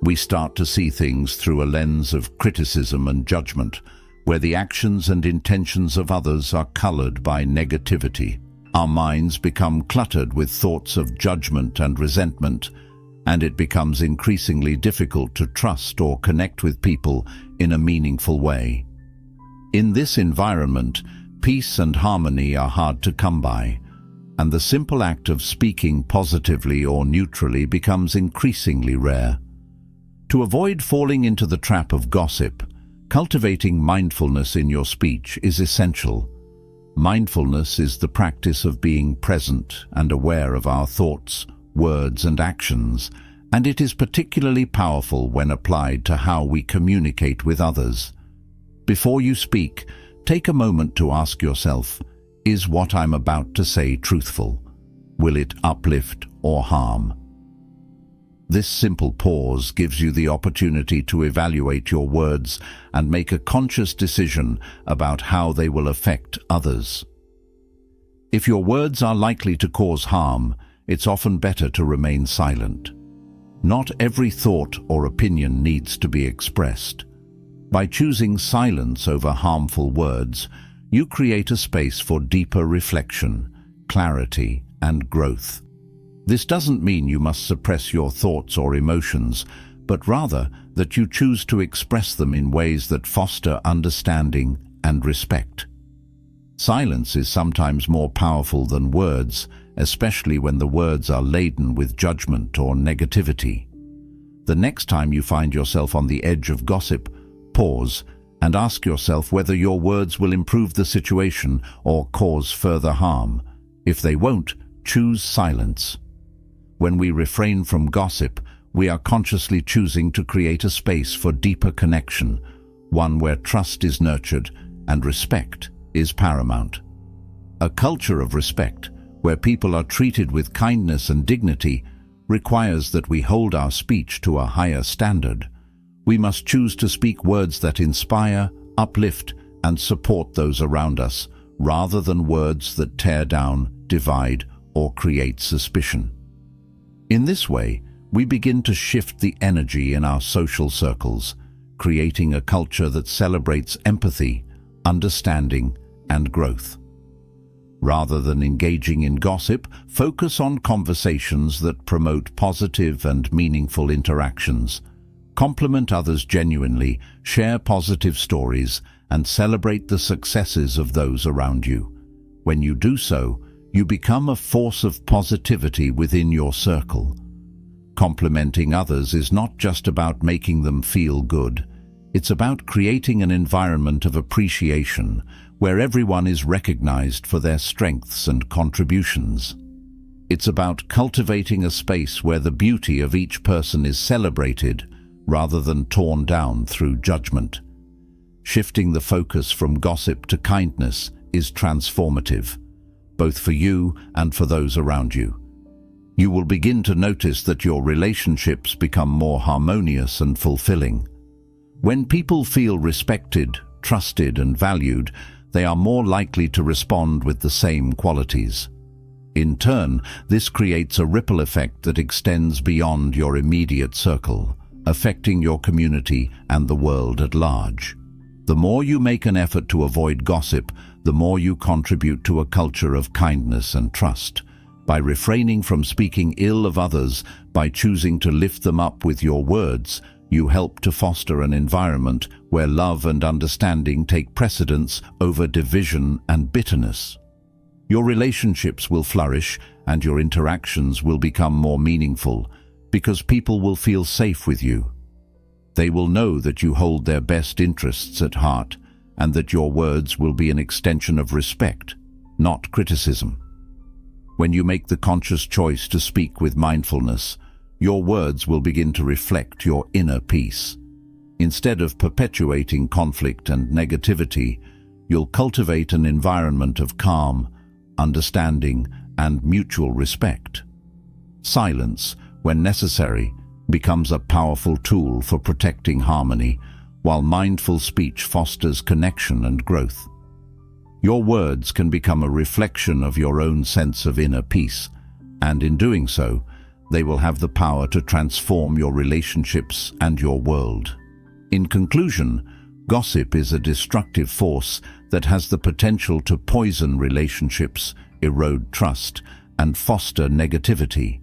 We start to see things through a lens of criticism and judgment, where the actions and intentions of others are colored by negativity. Our minds become cluttered with thoughts of judgment and resentment, and it becomes increasingly difficult to trust or connect with people in a meaningful way. In this environment, peace and harmony are hard to come by, and the simple act of speaking positively or neutrally becomes increasingly rare. To avoid falling into the trap of gossip, cultivating mindfulness in your speech is essential. Mindfulness is the practice of being present and aware of our thoughts, words, and actions, and it is particularly powerful when applied to how we communicate with others. Before you speak, take a moment to ask yourself, is what I'm about to say truthful? Will it uplift or harm? This simple pause gives you the opportunity to evaluate your words and make a conscious decision about how they will affect others. If your words are likely to cause harm, it's often better to remain silent. Not every thought or opinion needs to be expressed. By choosing silence over harmful words, you create a space for deeper reflection, clarity, and growth. This doesn't mean you must suppress your thoughts or emotions, but rather that you choose to express them in ways that foster understanding and respect. Silence is sometimes more powerful than words, especially when the words are laden with judgment or negativity. The next time you find yourself on the edge of gossip, pause and ask yourself whether your words will improve the situation or cause further harm. If they won't, choose silence. When we refrain from gossip, we are consciously choosing to create a space for deeper connection, one where trust is nurtured and respect is paramount. A culture of respect, where people are treated with kindness and dignity, requires that we hold our speech to a higher standard. We must choose to speak words that inspire, uplift, and support those around us, rather than words that tear down, divide, or create suspicion. In this way, we begin to shift the energy in our social circles, creating a culture that celebrates empathy, understanding, and growth. Rather than engaging in gossip, focus on conversations that promote positive and meaningful interactions. Compliment others genuinely, share positive stories, and celebrate the successes of those around you. When you do so, you become a force of positivity within your circle. Complimenting others is not just about making them feel good. It's about creating an environment of appreciation where everyone is recognized for their strengths and contributions. It's about cultivating a space where the beauty of each person is celebrated rather than torn down through judgment. Shifting the focus from gossip to kindness is transformative, both for you and for those around you. You will begin to notice that your relationships become more harmonious and fulfilling. When people feel respected, trusted, and valued, they are more likely to respond with the same qualities. In turn, this creates a ripple effect that extends beyond your immediate circle, affecting your community and the world at large. The more you make an effort to avoid gossip, the more you contribute to a culture of kindness and trust. By refraining from speaking ill of others, by choosing to lift them up with your words, you help to foster an environment where love and understanding take precedence over division and bitterness. Your relationships will flourish and your interactions will become more meaningful because people will feel safe with you. They will know that you hold their best interests at heart and that your words will be an extension of respect, not criticism. When you make the conscious choice to speak with mindfulness, your words will begin to reflect your inner peace. Instead of perpetuating conflict and negativity, you'll cultivate an environment of calm, understanding, and mutual respect. Silence, when necessary, becomes a powerful tool for protecting harmony, while mindful speech fosters connection and growth. Your words can become a reflection of your own sense of inner peace, and in doing so, they will have the power to transform your relationships and your world. In conclusion, gossip is a destructive force that has the potential to poison relationships, erode trust, and foster negativity.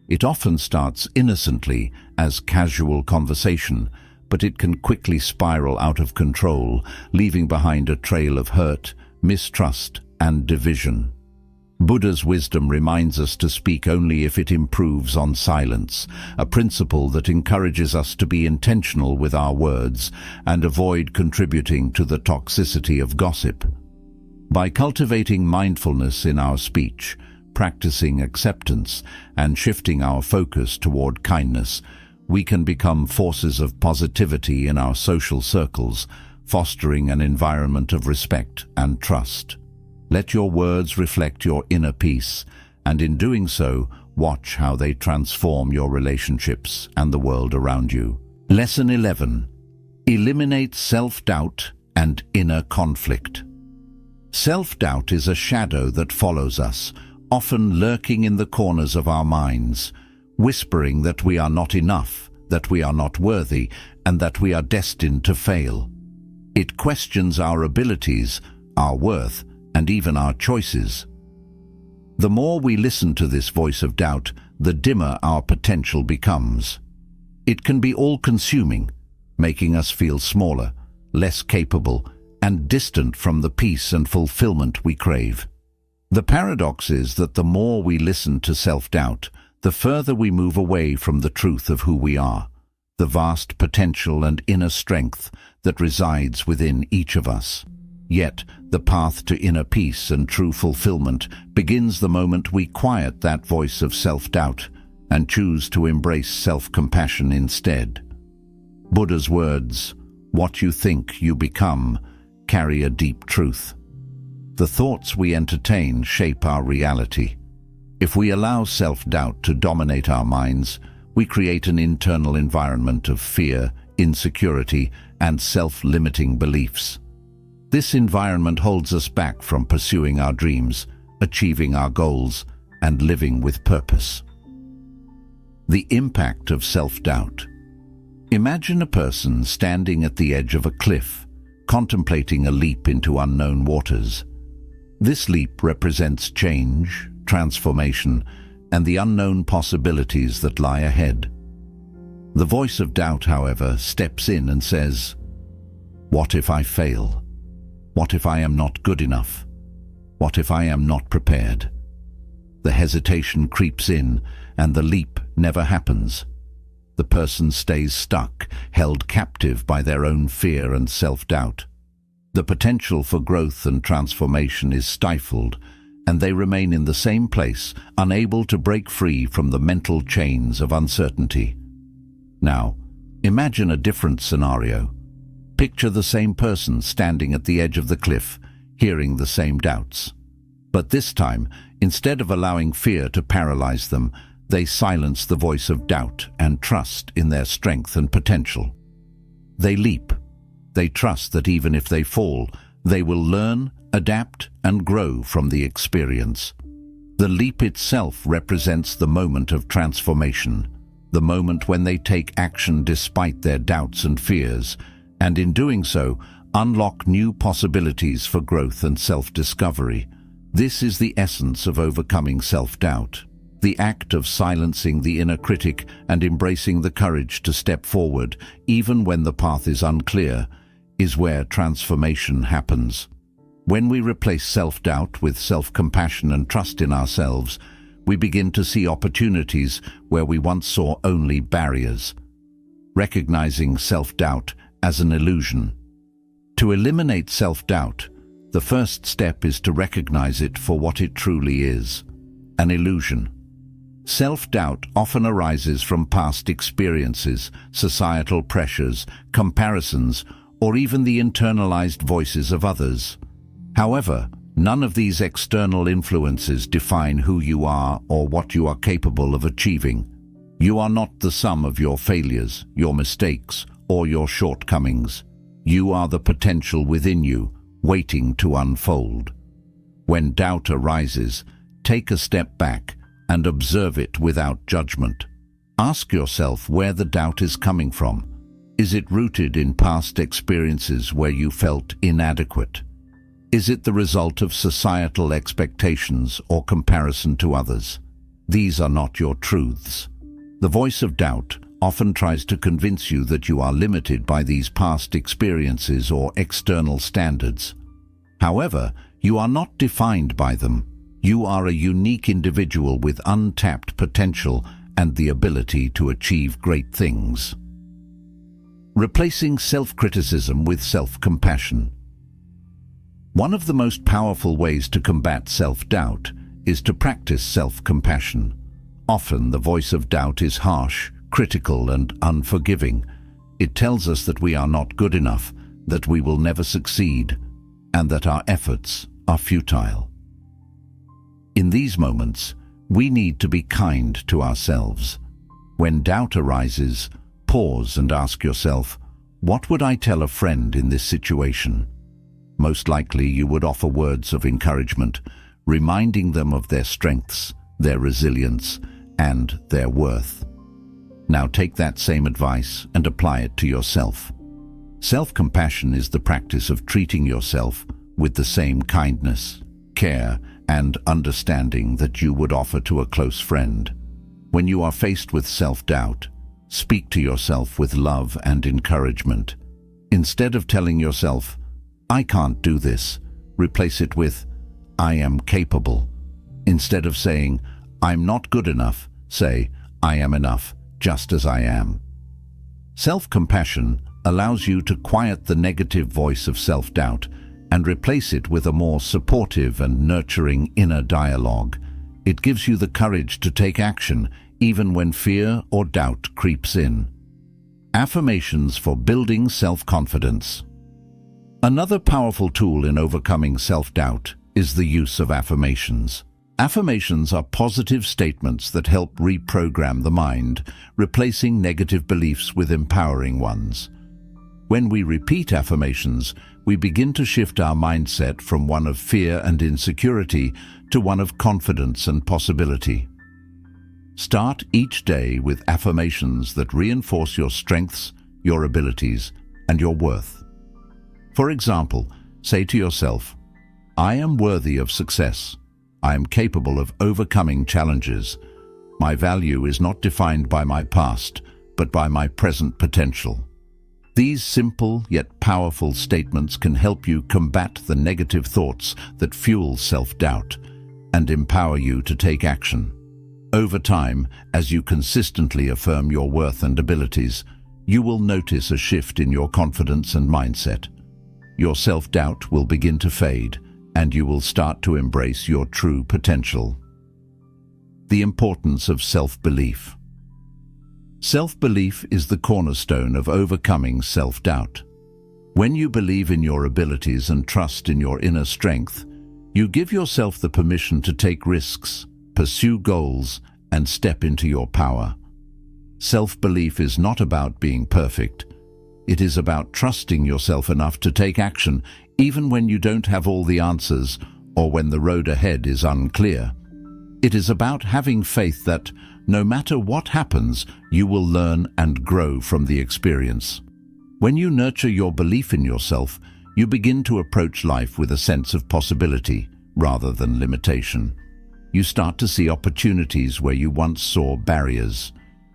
It often starts innocently as casual conversation, but it can quickly spiral out of control, leaving behind a trail of hurt, mistrust, and division. Buddha's wisdom reminds us to speak only if it improves on silence, a principle that encourages us to be intentional with our words and avoid contributing to the toxicity of gossip. By cultivating mindfulness in our speech, practicing acceptance, and shifting our focus toward kindness, we can become forces of positivity in our social circles, fostering an environment of respect and trust. Let your words reflect your inner peace, and in doing so, Watch how they transform your relationships and the world around you. Lesson 11. Eliminate self-doubt and inner conflict. Self-doubt is a shadow that follows us, often lurking in the corners of our minds, whispering that we are not enough, that we are not worthy, and that we are destined to fail. It questions our abilities, our worth, and even our choices. The more we listen to this voice of doubt, the dimmer our potential becomes. It can be all-consuming, making us feel smaller, less capable, and distant from the peace and fulfillment we crave. The paradox is that the more we listen to self-doubt, the further we move away from the truth of who we are, the vast potential and inner strength that resides within each of us. Yet, the path to inner peace and true fulfillment begins the moment we quiet that voice of self-doubt and choose to embrace self-compassion instead. Buddha's words, "What you think, you become," carry a deep truth. The thoughts we entertain shape our reality. If we allow self-doubt to dominate our minds, we create an internal environment of fear, insecurity, and self-limiting beliefs. This environment holds us back from pursuing our dreams, achieving our goals, and living with purpose. The impact of self-doubt. Imagine a person standing at the edge of a cliff, contemplating a leap into unknown waters. This leap represents change, transformation, and the unknown possibilities that lie ahead. The voice of doubt, however, steps in and says, "What if I fail? What if I am not good enough? What if I am not prepared?" The hesitation creeps in, and the leap never happens. The person stays stuck, held captive by their own fear and self-doubt. The potential for growth and transformation is stifled, and they remain in the same place, unable to break free from the mental chains of uncertainty. Now, imagine a different scenario. Picture the same person standing at the edge of the cliff, hearing the same doubts. But this time, instead of allowing fear to paralyze them, they silence the voice of doubt and trust in their strength and potential. They leap. They trust that even if they fall, they will learn, adapt, and grow from the experience. The leap itself represents the moment of transformation, the moment when they take action despite their doubts and fears, and in doing so, unlock new possibilities for growth and self-discovery. This is the essence of overcoming self-doubt. The act of silencing the inner critic and embracing the courage to step forward, even when the path is unclear, is where transformation happens. When we replace self-doubt with self-compassion and trust in ourselves, we begin to see opportunities where we once saw only barriers. Recognizing self-doubt as an illusion. To eliminate self-doubt, the first step is to recognize it for what it truly is, an illusion. Self-doubt often arises from past experiences, societal pressures, comparisons, or even the internalized voices of others. However, none of these external influences define who you are or what you are capable of achieving. You are not the sum of your failures, your mistakes, or your shortcomings. You are the potential within you, waiting to unfold. When doubt arises, take a step back and observe it without judgment. Ask yourself where the doubt is coming from. Is it rooted in past experiences where you felt inadequate? Is it the result of societal expectations or comparison to others? These are not your truths. The voice of doubt often tries to convince you that you are limited by these past experiences or external standards. However, you are not defined by them. You are a unique individual with untapped potential and the ability to achieve great things. Replacing self-criticism with self-compassion. One of the most powerful ways to combat self-doubt is to practice self-compassion. Often the voice of doubt is harsh, critical, and unforgiving. It tells us that we are not good enough, that we will never succeed, and that our efforts are futile. In these moments, We need to be kind to ourselves. When doubt arises, pause and ask yourself, what would I tell a friend in this situation? Most likely you would offer words of encouragement, reminding them of their strengths, their resilience, and their worth. Now take that same advice and apply it to yourself. Self-compassion is the practice of treating yourself with the same kindness, care, and understanding that you would offer to a close friend. When you are faced with self-doubt, speak to yourself with love and encouragement. Instead of telling yourself, "I can't do this," replace it with, "I am capable." Instead of saying, "I'm not good enough," say, "I am enough, just as I am." Self-compassion allows you to quiet the negative voice of self-doubt and replace it with a more supportive and nurturing inner dialogue. It gives you the courage to take action even when fear or doubt creeps in. Affirmations for building self-confidence. Another powerful tool in overcoming self-doubt is the use of affirmations. Affirmations are positive statements that help reprogram the mind, replacing negative beliefs with empowering ones. When we repeat affirmations, we begin to shift our mindset from one of fear and insecurity to one of confidence and possibility. Start each day with affirmations that reinforce your strengths, your abilities, and your worth. For example, say to yourself, "I am worthy of success. I am capable of overcoming challenges. My value is not defined by my past, but by my present potential." These simple yet powerful statements can help you combat the negative thoughts that fuel self-doubt and empower you to take action. Over time, as you consistently affirm your worth and abilities, you will notice a shift in your confidence and mindset. Your self-doubt will begin to fade, and you will start to embrace your true potential. The importance of self-belief. Self-belief is the cornerstone of overcoming self-doubt. When you believe in your abilities and trust in your inner strength, you give yourself the permission to take risks, pursue goals, and step into your power. Self-belief is not about being perfect. It is about trusting yourself enough to take action, even when you don't have all the answers or when the road ahead is unclear. It is about having faith that, no matter what happens, you will learn and grow from the experience. When you nurture your belief in yourself, you begin to approach life with a sense of possibility rather than limitation. You start to see opportunities where you once saw barriers.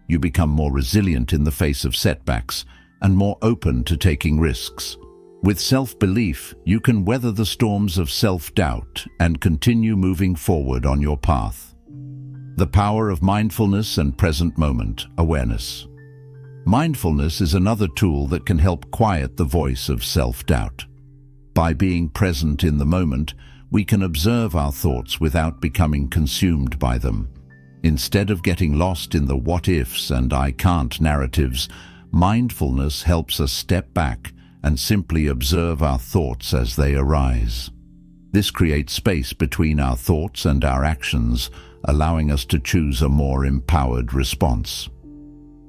You become more resilient in the face of setbacks and more open to taking risks. With self-belief, you can weather the storms of self-doubt and continue moving forward on your path. The power of mindfulness and present moment awareness. Mindfulness is another tool that can help quiet the voice of self-doubt. By being present in the moment, we can observe our thoughts without becoming consumed by them. Instead of getting lost in the what-ifs and I can't narratives, mindfulness helps us step back and simply observe our thoughts as they arise. This creates space between our thoughts and our actions, allowing us to choose a more empowered response.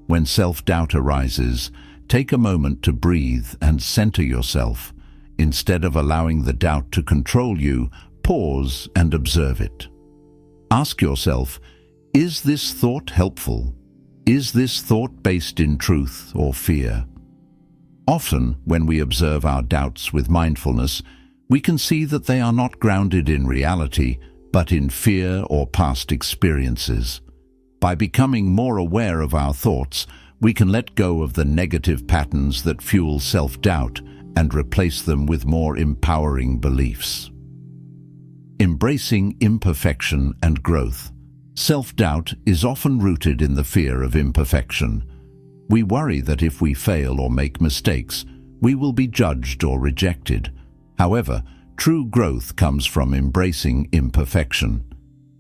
When self-doubt arises, take a moment to breathe and center yourself. Instead of allowing the doubt to control you, pause and observe it. Ask yourself, is this thought helpful? Is this thought based in truth or fear? Often, when we observe our doubts with mindfulness, we can see that they are not grounded in reality, but in fear or past experiences. By becoming more aware of our thoughts, we can let go of the negative patterns that fuel self-doubt and replace them with more empowering beliefs. Embracing imperfection and growth. Self-doubt is often rooted in the fear of imperfection. We worry that if we fail or make mistakes, we will be judged or rejected. However, true growth comes from embracing imperfection.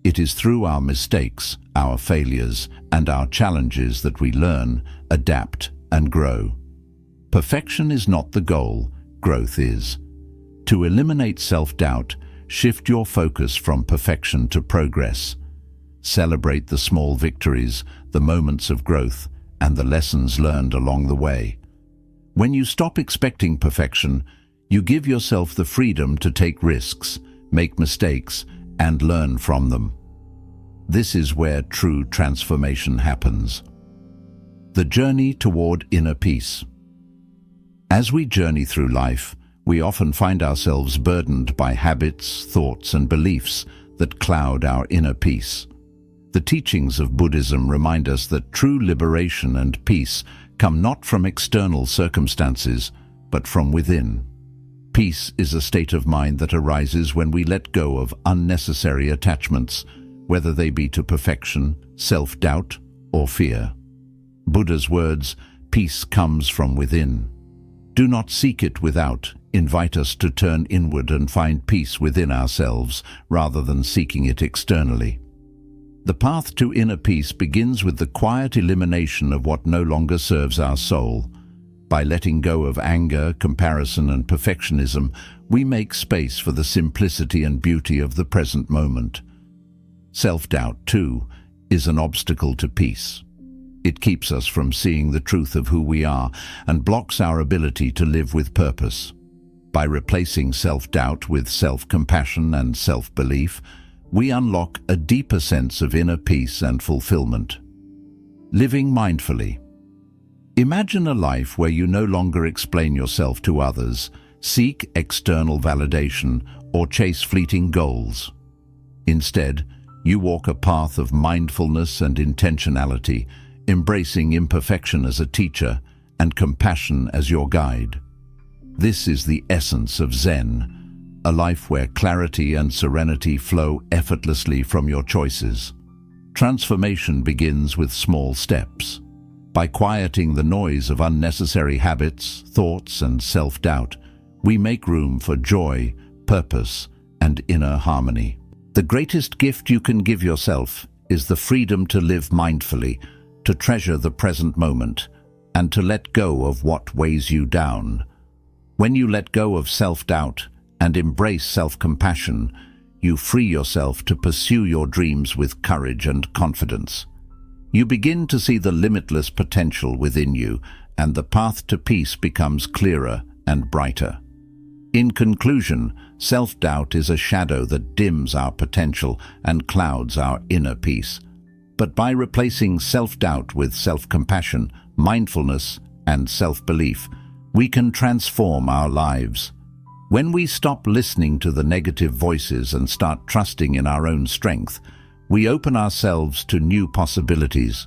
It is through our mistakes, our failures, and our challenges that we learn, adapt, and grow. Perfection is not the goal, growth is. To eliminate self-doubt, shift your focus from perfection to progress. Celebrate the small victories, the moments of growth, and the lessons learned along the way. When you stop expecting perfection, you give yourself the freedom to take risks, make mistakes, and learn from them. This is where true transformation happens. The journey toward inner peace. As we journey through life, we often find ourselves burdened by habits, thoughts, and beliefs that cloud our inner peace. The teachings of Buddhism remind us that true liberation and peace come not from external circumstances, but from within. Peace is a state of mind that arises when we let go of unnecessary attachments, whether they be to perfection, self-doubt, or fear. Buddha's words, "Peace comes from within. Do not seek it without," invite us to turn inward and find peace within ourselves, rather than seeking it externally. The path to inner peace begins with the quiet elimination of what no longer serves our soul. By letting go of anger, comparison, and perfectionism, we make space for the simplicity and beauty of the present moment. Self-doubt, too, is an obstacle to peace. It keeps us from seeing the truth of who we are and blocks our ability to live with purpose. By replacing self-doubt with self-compassion and self-belief, we unlock a deeper sense of inner peace and fulfillment. Living mindfully. Imagine a life where you no longer explain yourself to others, seek external validation, or chase fleeting goals. Instead, you walk a path of mindfulness and intentionality, embracing imperfection as a teacher and compassion as your guide. This is the essence of Zen, a life where clarity and serenity flow effortlessly from your choices. Transformation begins with small steps. By quieting the noise of unnecessary habits, thoughts, and self-doubt, we make room for joy, purpose, and inner harmony. The greatest gift you can give yourself is the freedom to live mindfully, to treasure the present moment, and to let go of what weighs you down. When you let go of self-doubt and embrace self-compassion, you free yourself to pursue your dreams with courage and confidence. You begin to see the limitless potential within you, and the path to peace becomes clearer and brighter. In conclusion, self-doubt is a shadow that dims our potential and clouds our inner peace. But by replacing self-doubt with self-compassion, mindfulness, and self-belief, we can transform our lives. When we stop listening to the negative voices and start trusting in our own strength, we open ourselves to new possibilities.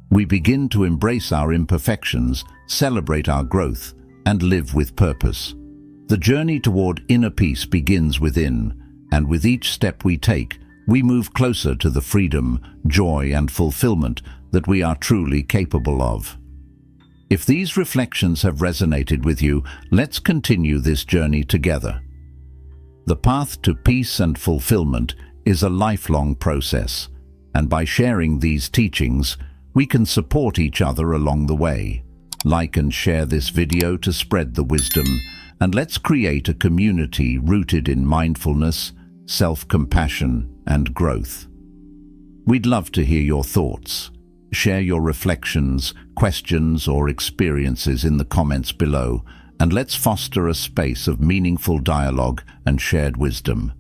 We begin to embrace our imperfections, celebrate our growth, and live with purpose. The journey toward inner peace begins within, and with each step we take, we move closer to the freedom, joy, and fulfillment that we are truly capable of. If these reflections have resonated with you, let's continue this journey together. The path to peace and fulfillment is a lifelong process, and by sharing these teachings, we can support each other along the way. Like and share this video to spread the wisdom, and let's create a community rooted in mindfulness, self-compassion, and growth. We'd love to hear your thoughts. Share your reflections, questions, or experiences in the comments below, and let's foster a space of meaningful dialogue and shared wisdom.